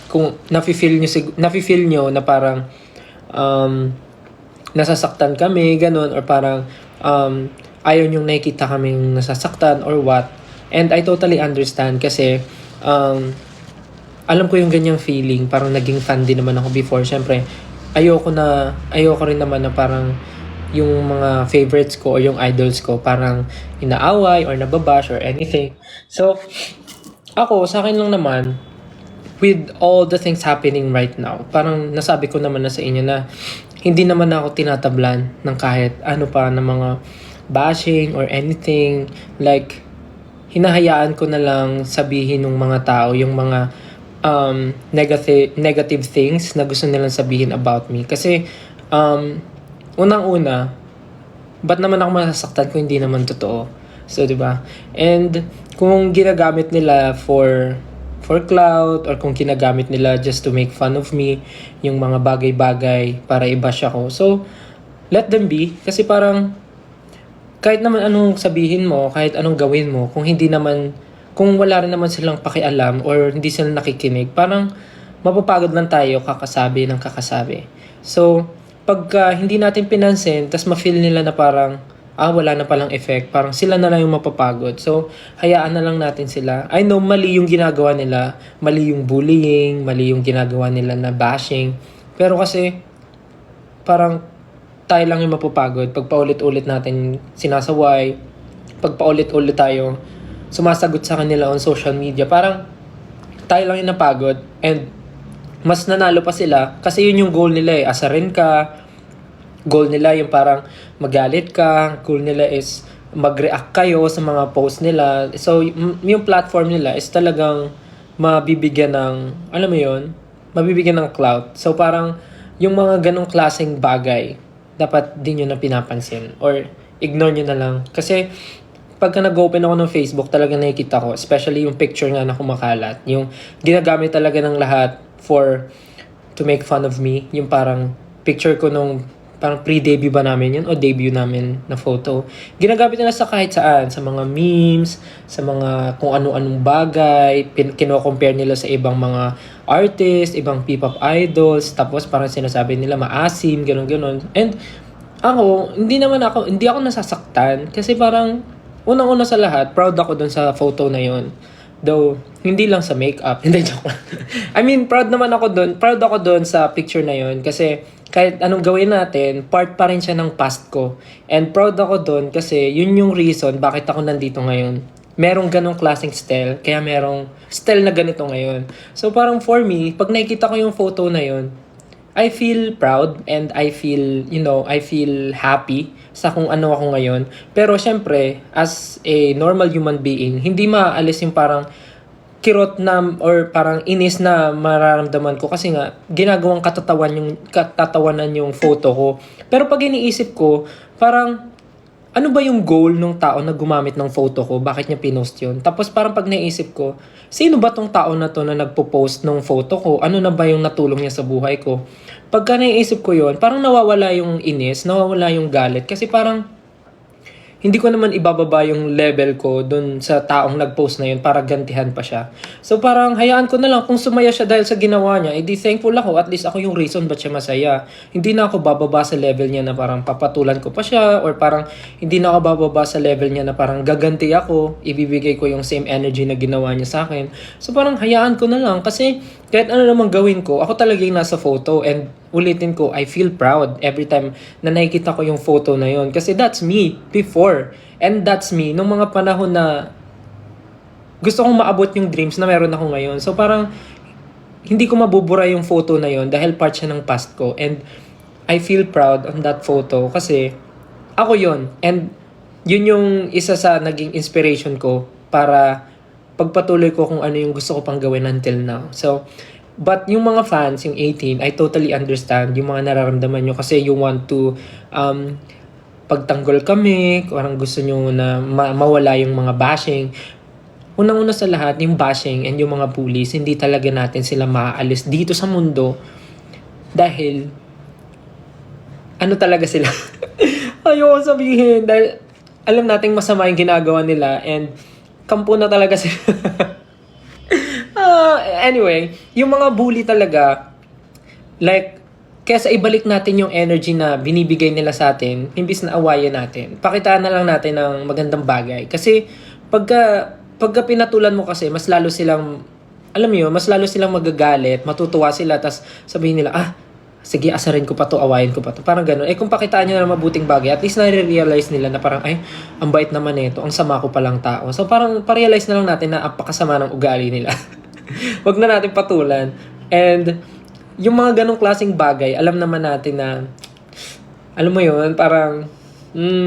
kung nafi-feel nyo na parang nasasaktan kami, ganun, or parang ayaw nyong nakikita kaming nasasaktan or what. And I totally understand kasi alam ko yung ganyang feeling. Parang naging fan din naman ako before. Siyempre, ayoko rin naman na parang yung mga favorites ko o yung idols ko parang inaaway or nababash or anything. So, sa akin lang naman, with all the things happening right now, parang nasabi ko naman na sa inyo na hindi naman ako tinatablan ng kahit ano pa ng mga bashing or anything. Like, hinahayaan ko na lang sabihin ng mga tao yung mga negative things na gusto nilang sabihin about me. Kasi, unang-una, ba't naman ako masasaktan kung hindi naman totoo? So, diba? And, kung ginagamit nila for clout, or kung ginagamit nila just to make fun of me, yung mga bagay-bagay para i-bash ako. So, let them be. Kasi parang, kahit naman anong sabihin mo, kahit anong gawin mo, kung wala rin naman silang pakialam or hindi sila nakikinig, parang mapapagod lang tayo kakasabi ng kakasabi. So, pagka hindi natin pinansin, tas ma-feel nila na parang, wala na palang effect, parang sila na lang yung mapapagod. So, hayaan na lang natin sila. I know, mali yung ginagawa nila, mali yung bullying, mali yung ginagawa nila na bashing. Pero kasi, parang tayo lang yung mapapagod. Pag paulit-ulit natin sinasaway, pag paulit-ulit tayo sumasagot sa kanila on social media, parang tayo lang yung napagod, and mas nanalo pa sila kasi yun yung goal nila eh. Asarin ka, goal nila yung parang magalit ka, goal nila is mag-react kayo sa mga post nila. So, yung platform nila is talagang mabibigyan ng, alam mo yun, mabibigyan ng clout. So, parang yung mga ganong klaseng bagay, dapat din yun na pinapansin or ignore nyo na lang. Kasi, pagka nag-open ako ng Facebook, talaga nakikita ko, especially yung picture nga na kumakalat, yung ginagamit talaga ng lahat to make fun of me, yung parang picture ko nung parang pre-debut ba namin yun o debut namin na photo. Ginagamit nila sa kahit saan, sa mga memes, sa mga kung ano-anong bagay, kino-compare nila sa ibang mga artists, ibang P-pop idols, tapos parang sinasabi nila maasim, gano'n-gano'n. And hindi ako nasasaktan kasi parang unang-una sa lahat, proud ako dun sa photo na yun. Though, hindi lang sa makeup. Hindi, joke lang. I mean, proud ako dun sa picture na yun kasi kahit anong gawin natin, part pa rin siya ng past ko. And proud ako doon kasi yun yung reason bakit ako nandito ngayon. Merong ganong klaseng style, kaya merong style na ganito ngayon. So parang for me, pag nakikita ko yung photo na yun, I feel proud and I feel, I feel happy sa kung ano ako ngayon. Pero syempre, as a normal human being, hindi maaalis yung parang kirot na or parang inis na mararamdaman ko kasi nga ginagawang katatawanan yung photo ko. Pero pag iniisip ko, parang ano ba yung goal ng tao na gumamit ng photo ko? Bakit niya pinost yun? Tapos parang pag naisip ko, sino ba tong tao na to na nagpo-post ng photo ko? Ano na ba yung natulong niya sa buhay ko? Pagka naisip ko yun, parang nawawala yung inis, nawawala yung galit. Kasi parang hindi ko naman ibababa yung level ko dun sa taong nag-post na yun para gantihan pa siya. So parang hayaan ko na lang kung sumaya siya dahil sa ginawa niya, edi thankful ako, at least ako yung reason ba't siya masaya. Hindi na ako bababa sa level niya na parang papatulan ko pa siya, or parang hindi na ako bababa sa level niya na parang gaganti ako, ibibigay ko yung same energy na ginawa niya sa akin. So parang hayaan ko na lang kasi kahit ano namang gawin ko, ako talaga yung nasa photo, and ulitin ko, I feel proud every time na nakikita ko yung photo na yun. Kasi that's me before. And that's me nung mga panahon na gusto kong maabot yung dreams na meron ako ngayon. So parang hindi ko mabubura yung photo na yun dahil part siya ng past ko. And I feel proud on that photo kasi ako yun. And yun yung isa sa naging inspiration ko para pagpatuloy ko kung ano yung gusto ko pang gawin until now. So, but yung mga fans, yung 18, I totally understand yung mga nararamdaman nyo kasi you want to pagtanggol kami, parang gusto nyo na mawala yung mga bashing. Unang-una sa lahat, yung bashing and yung mga bullies, hindi talaga natin sila maaalis dito sa mundo dahil ano talaga sila. Ayoko sabihin dahil alam nating masama yung ginagawa nila and kampo na talaga sila. Anyway, yung mga bully talaga, like, kesa ibalik natin yung energy na binibigay nila sa atin, imbis na awayan natin, pakitaan na lang natin ng magandang bagay. Kasi, pagka pinatulan mo kasi, mas lalo silang, alam mo yun, mas lalo silang magagalit, matutuwa sila, tas sabihin nila, sige, asarin ko pa to, awayin ko pa to. Parang ganun. Kung pakitaan nyo na mabuting bagay, at least nare-realize nila na parang, ang bait naman nito, ang sama ko palang tao. So parang pa-realize na lang natin na apakasama ng ugali nila. Wag na natin patulan. And yung mga ganong klaseng bagay, alam naman natin na, alam mo yun, parang,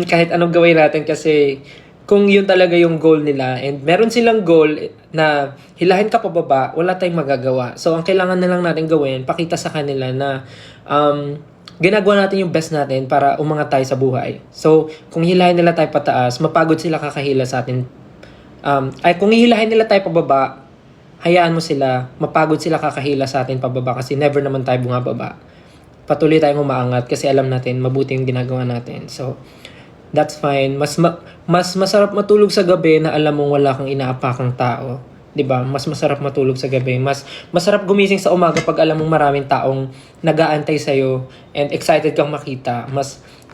kahit anong gawin natin kasi, kung yun talaga yung goal nila, and meron silang goal na hilahin ka pababa, wala tayong magagawa. So, ang kailangan na lang natin gawin, pakita sa kanila na ginagawa natin yung best natin para umangat tayo sa buhay. So, kung hilahin nila tayo pataas, mapagod sila kakahila sa atin. Kung hihilahin nila tayo pababa, hayaan mo sila, mapagod sila kakahila sa atin pababa kasi never naman tayo bumababa. Patuloy tayong umaangat kasi alam natin, mabuti yung ginagawa natin. So, that's fine. Mas masarap matulog sa gabi na alam mong wala kang inaapakang tao. 'Di ba? Mas masarap matulog sa gabi. Mas masarap gumising sa umaga pag alam mong maraming taong nag-aantay sa iyo and excited kang makita.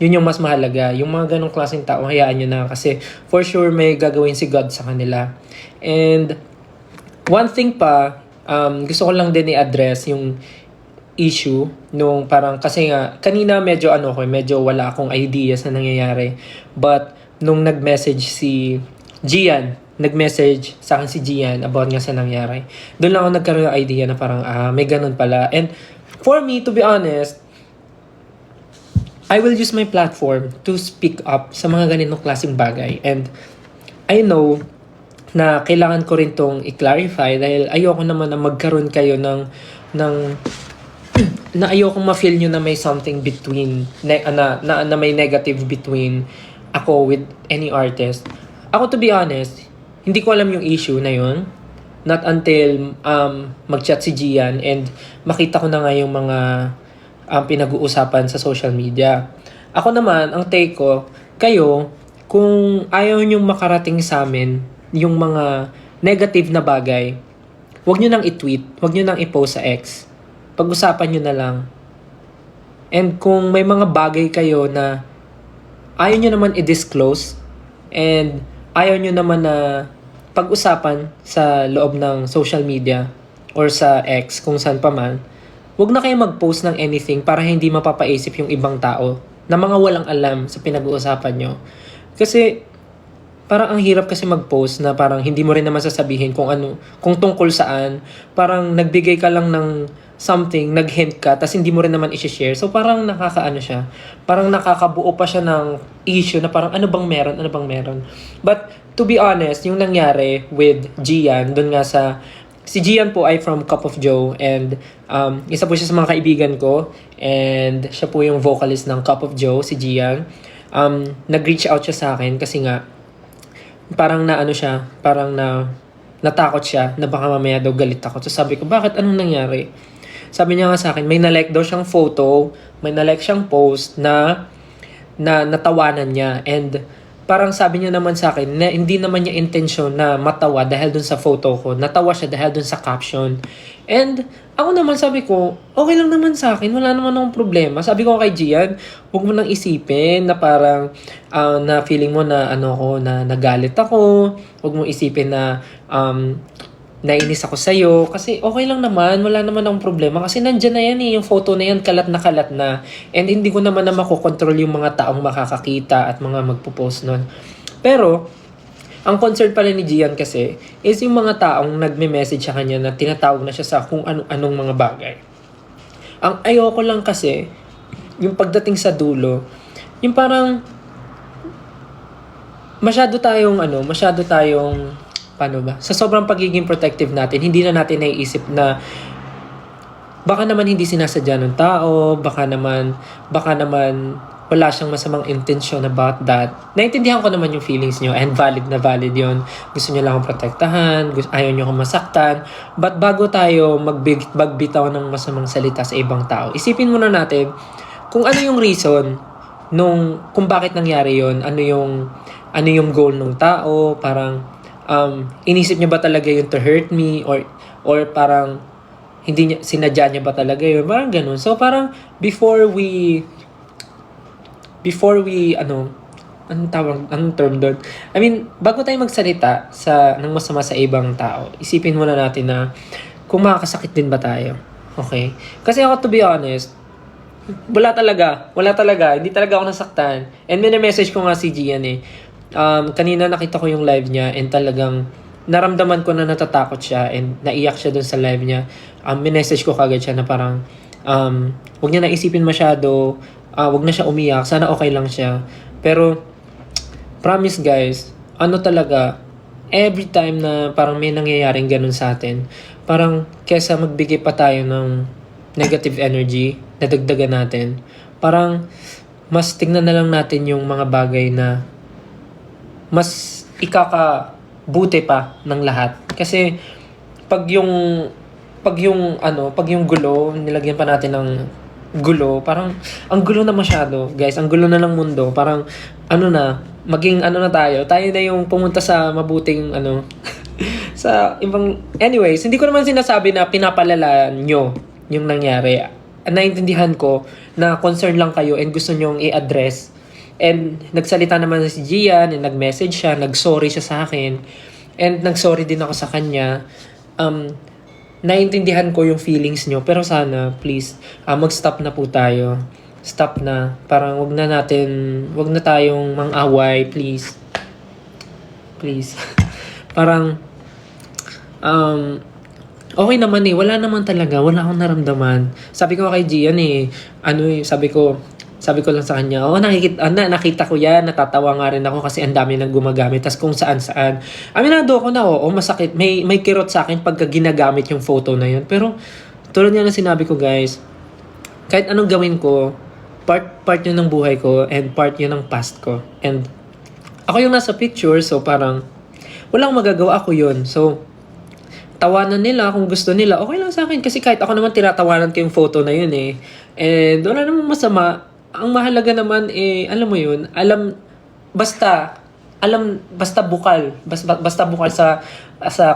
Yun yung mas mahalaga. Yung mga ganong klaseng tao, hayaan nyo na kasi for sure may gagawin si God sa kanila. And one thing pa, gusto ko lang din i-address yung issue nung parang kasi nga kanina medyo wala akong idea sa nangyayari, but nung nag-message sa akin si Gian about nga sa nangyari, doon lang ako nagkaroon ng idea na parang may ganun pala. And for me, to be honest, I will use my platform to speak up sa mga ganitong klaseng bagay, and I know na kailangan ko rin tong i-clarify dahil ayoko naman na magkaroon kayo ng na ayokong ma-feel nyo na may something between, na may negative between ako with any artist. Ako, to be honest, hindi ko alam yung issue na yun. Not until mag-chat si Gian and makita ko na nga yung mga pinag-uusapan sa social media. Ako naman, ang take ko, kayo, kung ayaw nyong makarating sa amin yung mga negative na bagay, huwag nyo nang i-tweet, huwag nyo nang i-post sa X. Pag-usapan nyo na lang. And kung may mga bagay kayo na ayaw nyo naman i-disclose and ayaw nyo naman na pag-usapan sa loob ng social media or sa X, kung saan pa man, wag na kayo mag-post ng anything para hindi mapapaisip yung ibang tao na mga walang alam sa pinag-uusapan nyo. Kasi, parang ang hirap kasi mag-post na parang hindi mo rin naman sasabihin kung ano, kung tungkol saan. Parang nagbigay ka lang ng something, nag-hint ka, tas hindi mo rin naman i-share. So parang nakakaano siya. Parang nakakabuo pa siya ng issue na parang ano bang meron. But to be honest, yung nangyari with Gian, dun nga sa si Gian po ay from Cup of Joe and isa po siya sa mga kaibigan ko and siya po yung vocalist ng Cup of Joe, si Gian. Nag-reach out siya sa akin kasi nga parang natakot siya na baka mamaya daw galit ako. So sabi ko, bakit? Anong nangyari? Sabi niya nga sa akin, may na-like daw siyang photo, may na-like siyang post na natawanan niya. And parang sabi niya naman sa akin na hindi naman niya intensyon na matawa dahil dun sa photo ko. Natawa siya dahil dun sa caption. And ako naman sabi ko, okay lang naman sa akin, wala naman akong problema. Sabi ko kay Gian, huwag mo nang isipin na parang na feeling mo na na nagalit ako. Huwag mo isipin na nainis ako sa'yo. Kasi okay lang naman, wala naman akong problema. Kasi nandyan na yan yung photo na yan, kalat na. And hindi ko naman na makokontrol yung mga taong makakakita at mga magpo-post nun. Pero, ang concern pala ni Gian kasi is yung mga taong nagme-message sa kanya na tinatawag na siya sa kung anong mga bagay. Ang ayoko lang kasi, yung pagdating sa dulo, yung parang masyado tayong paano ba? Sa sobrang pagiging protective natin, hindi na natin naiisip na baka naman hindi sinasadya ng tao, baka naman wala siyang masamang intention about that. Naintindihan ko naman yung feelings nyo and valid na valid yon. Gusto nyo lang akong protektahan, ayaw nyo akong masaktan. But bago tayo magbitaw ng masamang salita sa ibang tao, isipin muna natin kung ano yung reason kung bakit nangyari yon, ano yung goal ng tao, parang inisip niya ba talaga yun to hurt me or parang hindi niya sinadya niya ba talaga yun, parang ganun. So parang before we anong term doon? I mean, bago tayo magsalita ng masama sa ibang tao, isipin muna natin na kung makakasakit din ba tayo. Okay? Kasi ako, to be honest, wala talaga, hindi talaga ako nasaktan. And may message ko nga si Gian kanina nakita ko yung live niya and talagang naramdaman ko na natatakot siya and naiyak siya dun sa live niya. Minessage ko kagad siya na parang huwag niya naisipin masyado, huwag na siya umiyak, sana okay lang siya. Pero promise guys, talaga, every time na parang may nangyayaring ganun sa atin, parang kesa magbigay pa tayo ng negative energy, nadagdagan natin, parang mas tingnan na lang natin yung mga bagay na mas ikakabuti pa ng lahat. Kasi pag yung gulo, nilagyan pa natin ng gulo, parang ang gulo na masyado, guys. Ang gulo na ng mundo. Parang maging na tayo na yung pumunta sa mabuting sa ibang, anyways, hindi ko naman sinasabi na pinapalala nyo yung nangyari. Naintindihan ko na concern lang kayo and gusto nyong i-address. And nagsalita naman si Gian, and nag-message siya, nag-sorry siya sa akin, and nag-sorry din ako sa kanya. Naintindihan ko yung feelings nyo, pero sana, please, mag-stop na po tayo. Stop na. Parang wag na tayong mang-away, please. Please. Parang, okay naman wala naman talaga, wala akong naramdaman. Sabi ko kay Gian sabi ko lang sa kanya, nakita ko yan, natatawa nga rin ako kasi ang dami nang gumagamit, tas kung saan-saan. Aminado ako na, masakit, may kirot sa akin pagka ginagamit yung photo na yun. Pero, tulad nga na sinabi ko guys, kahit anong gawin ko, part yun ng buhay ko, and part yun ng past ko. And, ako yung nasa picture, so parang, walang magagawa, ako yun. So, tawanan nila kung gusto nila, okay lang sa akin. Kasi kahit ako naman tinatawanan ko yung photo na yun And wala namang masama. Ang mahalaga naman alam mo yun, basta bukal. Basta bukal sa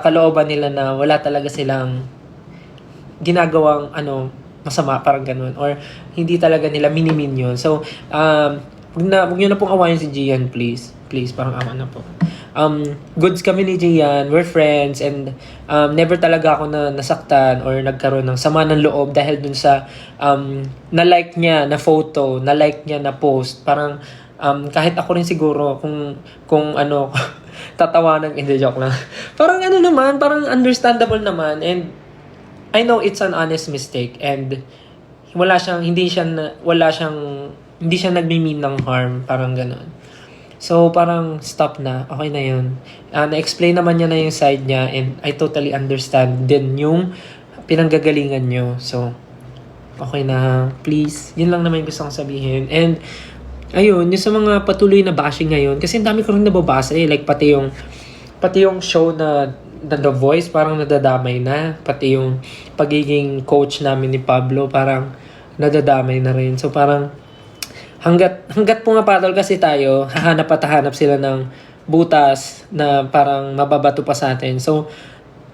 kalooban nila na wala talaga silang ginagawang masama, parang ganun. Or hindi talaga nila minimin yun. So, huwag nyo na pong awayin si Gian, please. Please, parang awa na po. goods kami ni Gian, we're friends, and never talaga ako na nasaktan or nagkaroon ng sama ng loob dahil dun sa na-like niya na photo, na-like niya na post. Parang kahit ako rin siguro kung ano tatawanan, hindi, joke lang. Parang ano naman, parang understandable naman, and I know it's an honest mistake, and hindi siya nagmi-mean ng harm, parang gano'n. So, parang stop na. Okay na yun. Na-explain naman niya na yung side niya, and I totally understand din yung pinanggagalingan niyo. So, okay na. Please. Yun lang naman yung gusto kong sabihin. And, ayun, yung sa mga patuloy na bashing ngayon, kasi ang dami ko rin nababasa eh. Like, pati yung show na The Voice, parang nadadamay na. Pati yung pagiging coach namin ni Pablo, parang nadadamay na rin. So parang hanggat pumapatol kasi tayo, hahanap at hahanap sila ng butas na parang mababato pa sa atin. So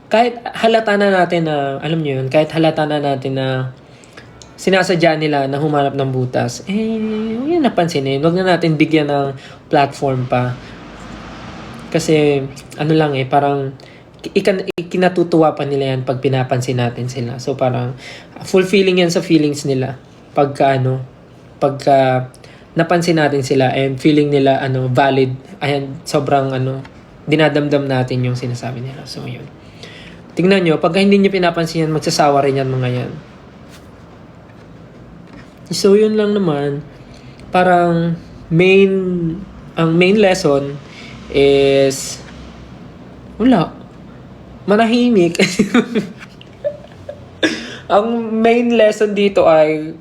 kahit halata na natin na, alam niyo yun, kahit halata na natin na sinasadya nila na humanap ng butas, huwag yan napansinin. Huwag na natin bigyan ng platform pa. Kasi ano lang parang ikinatutuwa pa nila yan pag pinapansin natin sila. So parang fulfilling yan sa feelings nila pagka napansin natin sila and feeling nila valid. Ayan, sobrang dinadamdam natin yung sinasabi nila. So yun. Tingnan nyo, pag hindi nyo pinapansin yan, magsasawa rin yan mga yan. So yun lang naman. Parang ang main lesson is wala. Manahimik. Ang main lesson dito ay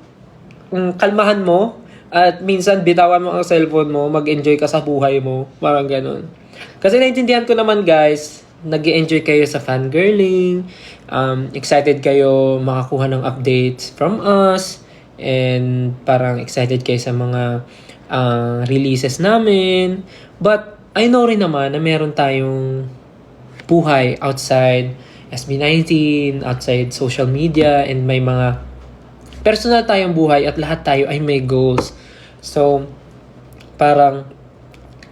kalmahan mo at minsan bitawan mo ang cellphone mo, mag-enjoy ka sa buhay mo, parang ganun. Kasi naintindihan ko naman guys, nag-enjoy kayo sa fangirling, excited kayo makakuha ng updates from us, and parang excited kayo sa mga releases namin. But I know rin naman na meron tayong buhay outside SB19, outside social media, and may mga personal tayong buhay at lahat tayo ay may goals. So, parang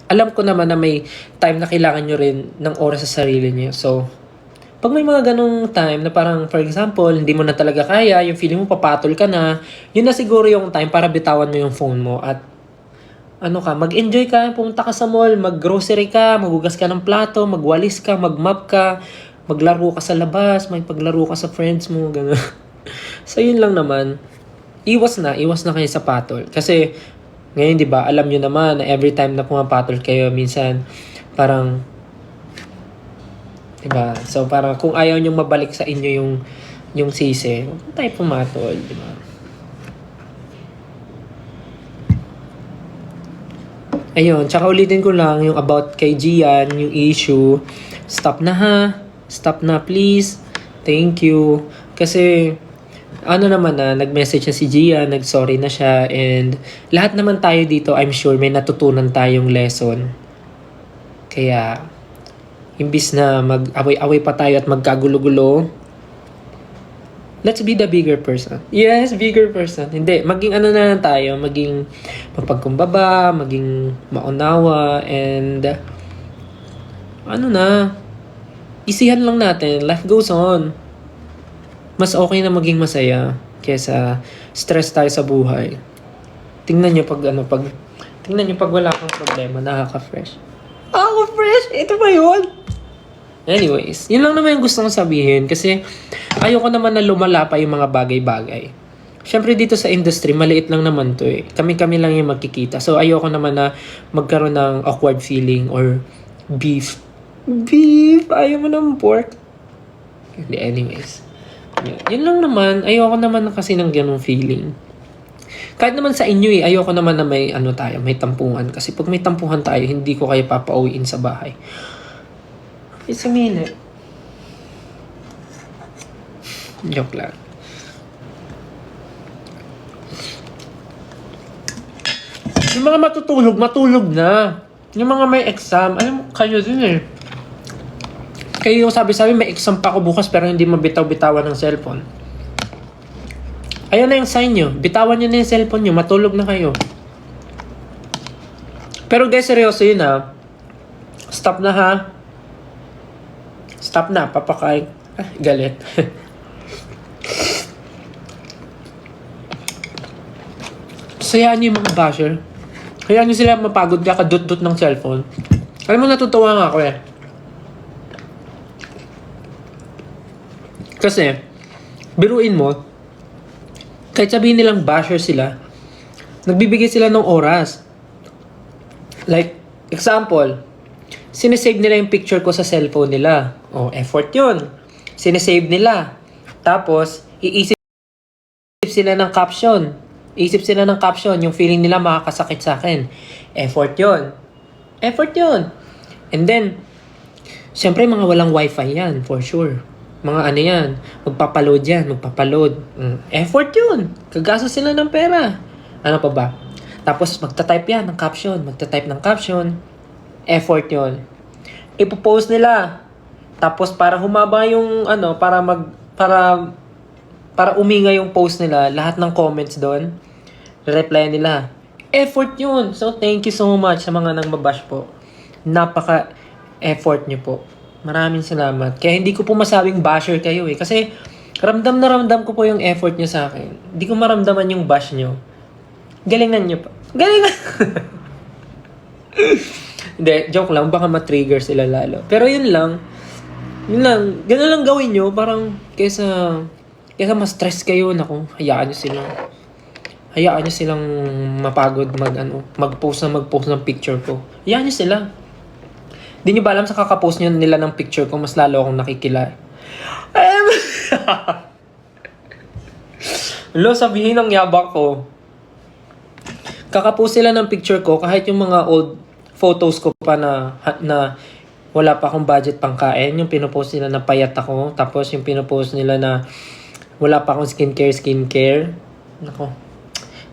alam ko naman na may time na kailangan nyo rin ng oras sa sarili nyo. So, pag may mga ganong time na parang, for example, hindi mo na talaga kaya, yung feeling mo papatol ka na, yun na siguro yung time para bitawan mo yung phone mo at mag-enjoy ka, pumunta ka sa mall, mag-grocery ka, maghugas ka ng plato, magwalis ka, mag-mop ka, maglaro ka sa labas, may paglaro ka sa friends mo, gano'n. So, yun lang naman. Iwas na kayo sa patol. Kasi, ngayon, di ba, alam nyo naman na every time na pumapatol kayo, minsan, parang, di ba? So, parang kung ayaw nyo mabalik sa inyo yung sisi, huwag tayo pumatol, di ba? Ayun, tsaka ulitin ko lang yung about kay Gian, yung issue. Stop na ha. Stop na please. Thank you. Kasi, nag-message na si Gian, nag-sorry na siya, and lahat naman tayo dito, I'm sure, may natutunan tayong lesson. Kaya, imbis na mag-away-away pa tayo at magkagulo-gulo, let's be the bigger person. Yes, bigger person. Hindi, maging na lang tayo, maging mapagkumbaba, maging maunawa, and isihan lang natin. Life goes on. Mas okay na maging masaya kesa stress tayo sa buhay. Tingnan nyo pag wala kang problema, nakaka-fresh. Nakaka-fresh? Ito ba yun? Anyways, yun lang naman yung gusto kong sabihin kasi ayoko naman na lumala pa yung mga bagay-bagay. Siyempre dito sa industry, maliit lang naman to eh. Kami-kami lang yung magkikita. So ayoko naman na magkaroon ng awkward feeling or beef. Beef? Ayaw mo ng pork? Hindi, anyways. Yun lang naman. Ayoko naman na kasi ng ganong feeling. Kahit naman sa inyo ayoko naman na may may tampuhan. Kasi pag may tampuhan tayo, hindi ko kayo papauwiin sa bahay. It's a minute. Joke lang. Yung mga matulog na. Yung mga may exam, kayo din eh. Kayo yung sabi-sabi, may exam pa ako bukas pero hindi mabitaw-bitawan ng cellphone. Ayan na yung sign nyo. Bitawan nyo na yung cellphone nyo. Matulog na kayo. Pero guys, seryoso yun ha. Stop na ha. Stop na, papakain. Ah, galit. Sayaan niyo yung mga basher. Hayaan niyo sila mapagod kakadut-dut ng cellphone. Alam mo, natutuwa nga ako eh. Kasi, biruin mo, kahit sabihin nilang basher sila, nagbibigay sila ng oras. Like, example, sinesave nila yung picture ko sa cellphone nila. O, effort yun. Sinesave nila. Tapos, iisip sila ng caption. Iisip sila ng caption, yung feeling nila makakasakit sa akin. Effort yun. Effort yun. And then, syempre mga walang wifi yan, for sure. Mga ano yan, magpapaload yan, magpapaload. Effort yun. Kagaso sila ng pera. Ano pa ba? Tapos magta-type yan ng caption, magta-type ng caption. Effort yun. Ipopost nila. Tapos para humaba yung ano, para umingay yung post nila, lahat ng comments doon, reply nila. Effort yun. So thank you so much sa mga nang mabash po. Napaka-effort nyo po. Maraming salamat. Kaya hindi ko po masabing basher kayo eh. Kasi ramdam na ramdam ko po yung effort nyo sa akin. Hindi ko maramdaman yung bash nyo. Galingan nyo pa. Galingan! Hindi, joke lang. Baka ma-trigger sila lalo. Pero yun lang. Yun lang. Ganun lang gawin nyo. Parang kesa ma-stress kayo. Naku, hayaan nyo sila. Hayaan nyo silang mapagod mag-post ng picture ko. Hayaan nyo sila. Di nyo ba alam sa kakapost nila ng picture ko, mas lalo akong nakikilala. Lo, sabihin ng yabak ko. Kakapost sila ng picture ko, kahit yung mga old photos ko pa na wala pa akong budget pang kain. Yung pinopost nila na payat ako. Tapos yung pinopost nila na wala pa akong skincare. Nako.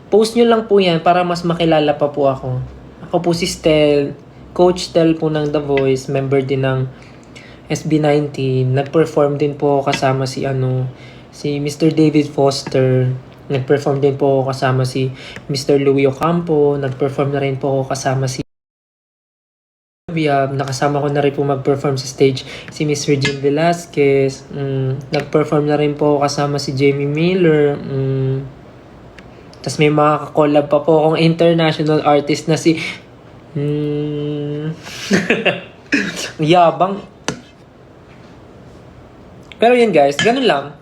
Post nyo lang po yan para mas makilala pa po ako. Ako po si Stel. Coach Tel po ng The Voice, member din ng SB19. Nag-perform din po kasama si Mr. David Foster. Nag-perform din po kasama si Mr. Louie Ocampo. Nag-perform na rin po kasama si nakasama ko na rin po mag-perform sa stage si Miss Regine Velasquez. Nag-perform na rin po kasama si Jamie Miller. Tapos may mga collab pa po akong international artist na si yabang. Pero yun guys, ganun lang.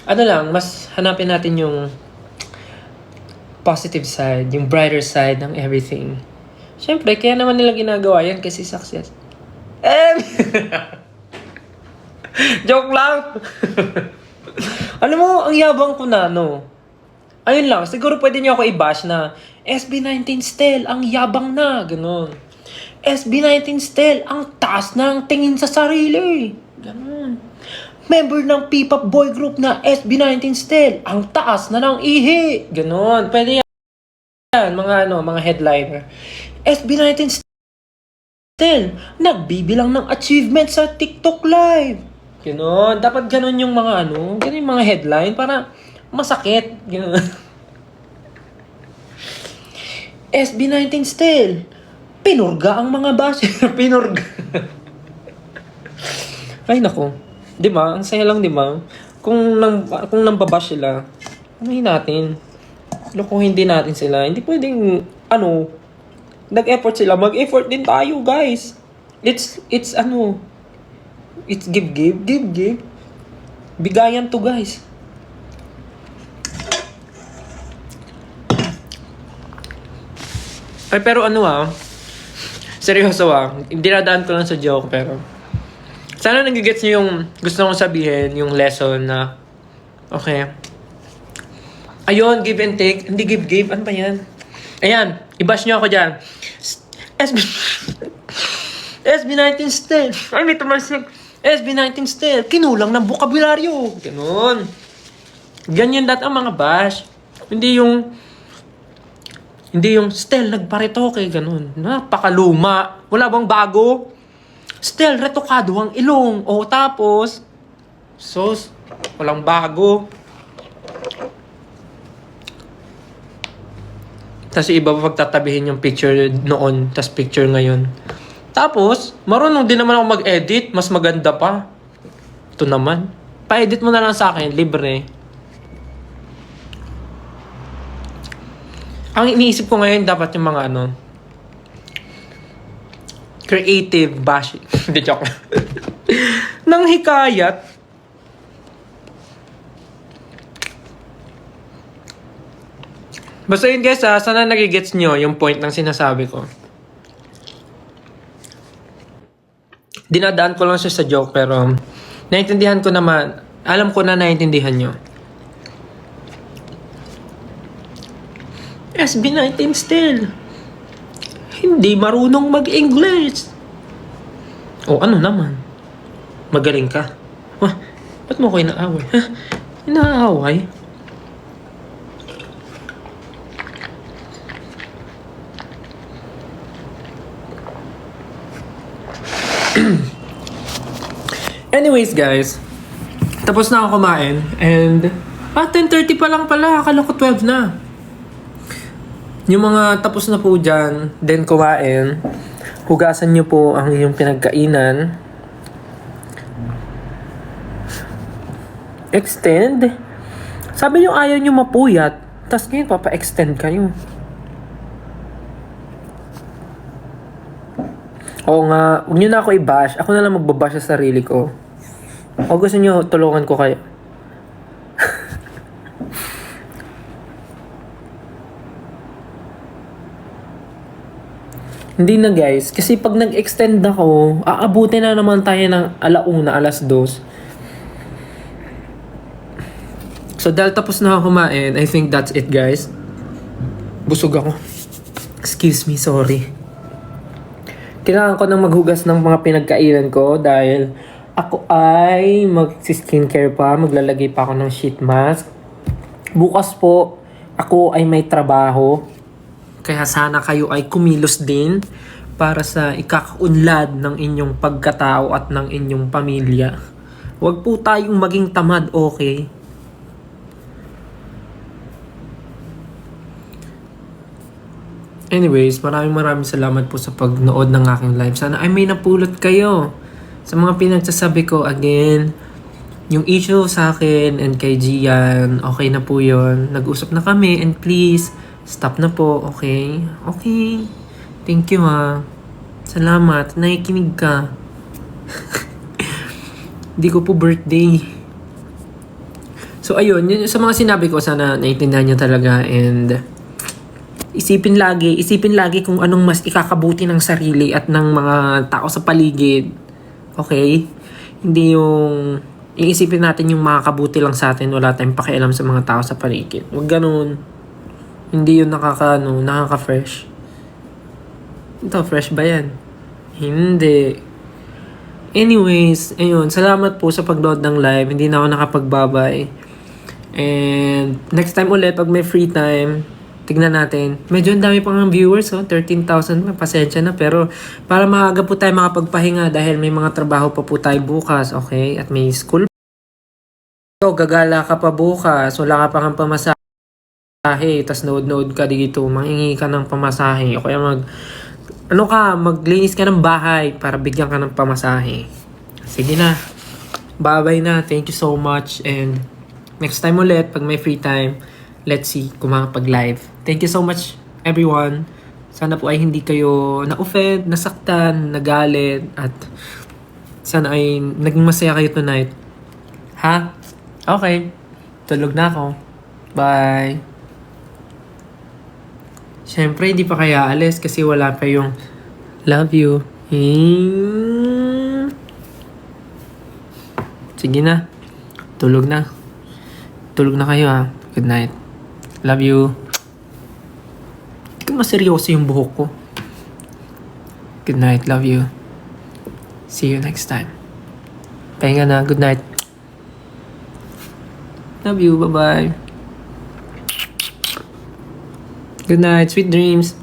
Ano lang, mas hanapin natin yung positive side, yung brighter side ng everything. Siyempre, kaya naman nila ginagawa yan kasi success. Joke lang. Alam mo, ang yabang ko na, no? Ayun lang, siguro pwede niyo ako i-bash na SB19 Stel, ang yabang na, ganun. SB19 Stel, ang taas ng tingin sa sarili. Ganun. Member ng P-pop boy group na SB19 Stel, ang taas na ng ihi. Ganun. Pwede yan, mga headliner. SB19 Stel, nagbibilang ng achievement sa TikTok Live. Ganun. Dapat ganun yung mga ganun yung mga headline para masakit. Ganun. SB19 Stel, pinurga ang mga basher. Pinurga. Ay nako. Di ba? Ang saya lang, di ba? Kung nambabash sila, anuhin natin. Kung hindi natin sila, hindi pwedeng, nag-effort sila. Mag-effort din tayo, guys. It's give. Bigayan to, guys. Ay, pero seryoso dinadaan ko lang sa joke, pero sana nagigets niyo yung gusto kong sabihin, yung lesson na, okay, ayun, give and take, hindi give, ano ba yan? Ayan, i-bash niyo ako dyan. SB19 Stel, ay may tumalsik, SB19 Stel, kinulang ng bokabularyo, ganun. Ganyan ang mga bash, hindi yung Stel, nagparetoke, ganun. Napakaluma. Wala bang bago? Stel, retokado ang ilong. O tapos, sos, walang bago. Tapos iba pa pagtatabihin yung picture noon, tapos picture ngayon. Tapos, marunong din naman ako mag-edit. Mas maganda pa. Ito naman. Pa-edit mo na lang sa akin. Libre. Ang iniisip ko ngayon, dapat yung mga creative bashing. Hindi, joke. Nang hikayat. Basta yun guys sana nagigets nyo yung point ng sinasabi ko. Dinadaan ko lang siya sa joke pero naintindihan ko naman. Alam ko na naintindihan nyo. SB19 still. Hindi marunong mag-English. O ano naman? Magaling ka. Ba't mo ko inaaway? Inaaway? Anyways guys, tapos na ako kumain and 10:30 pa lang pala, akala ko 12 na. Yung mga tapos na po dyan, then kumain, hugasan nyo po ang inyong pinagkainan. Extend. Sabi nyo ayaw nyo mapuyat, tas ngayon papa-extend kayo. Oo nga, huwag nyo na ako i-bash. Ako na lang magbabash sa sarili ko. O gusto nyo, tulungan ko kayo. Hindi na guys, kasi pag nag-extend ako, aabutin na naman tayo ng 1:00, 2:00. So dahil tapos na ako kumain, I think that's it guys. Busog ako. Excuse me, sorry. Kailangan ko nang maghugas ng mga pinagkainan ko dahil ako ay mag-skincare pa, maglalagay pa ako ng sheet mask. Bukas po, ako ay may trabaho. Kaya sana kayo ay kumilos din para sa ikakaunlad ng inyong pagkatao at ng inyong pamilya. Huwag po tayong maging tamad, okay? Anyways, maraming salamat po sa pagnood ng aking live. Sana ay may napulot kayo sa mga pinagsasabi ko. Again, yung issue sa akin and kay Gian, okay na po yun. Nag-usap na kami and please, stop na po, okay? Okay. Thank you ha. Salamat. Nakikinig ka. Hindi ko po birthday. So ayun, yun, sa mga sinabi ko, sana naiintindihan nyo talaga and isipin lagi kung anong mas ikakabuti ng sarili at ng mga tao sa paligid. Okay? Hindi yung iisipin natin yung makakabuti lang sa atin, wala tayong pakialam sa mga tao sa paligid. Huwag ganun. Hindi yun nakaka-fresh. Ito, fresh ba yan? Hindi. Anyways, ayun, salamat po sa pag-load ng live. Hindi na ako nakapagbabay. And next time ulit, pag may free time, tignan natin. Medyo ang dami pang viewers, 13,000. Pasensya na. Pero para maaga po tayo makapagpahinga dahil may mga trabaho pa po tayo bukas, okay? At may school. So, gagala ka pa bukas. Wala ka pang pamasahe. Tas nood ka dito. Mangingi ka ng pamasahe. O kaya maglinis ka ng bahay para bigyan ka ng pamasahe. Sige na. Bye-bye na. Thank you so much. And next time ulit, pag may free time, let's see kung makapag-live. Thank you so much, everyone. Sana po ay hindi kayo na-offend, nasaktan, nagalit, at sana ay naging masaya kayo tonight. Ha? Okay. Tulog na ako. Bye. Siyempre, hindi pa kaya alis kasi wala pa yung love you. Sige na. Tulog na. Tulog na kayo ha. Good night. Love you. Hindi ko maseryoso yung buhok ko. Good night. Love you. See you next time. Pahinga na. Good night. Love you. Bye-bye. Good night. Sweet dreams.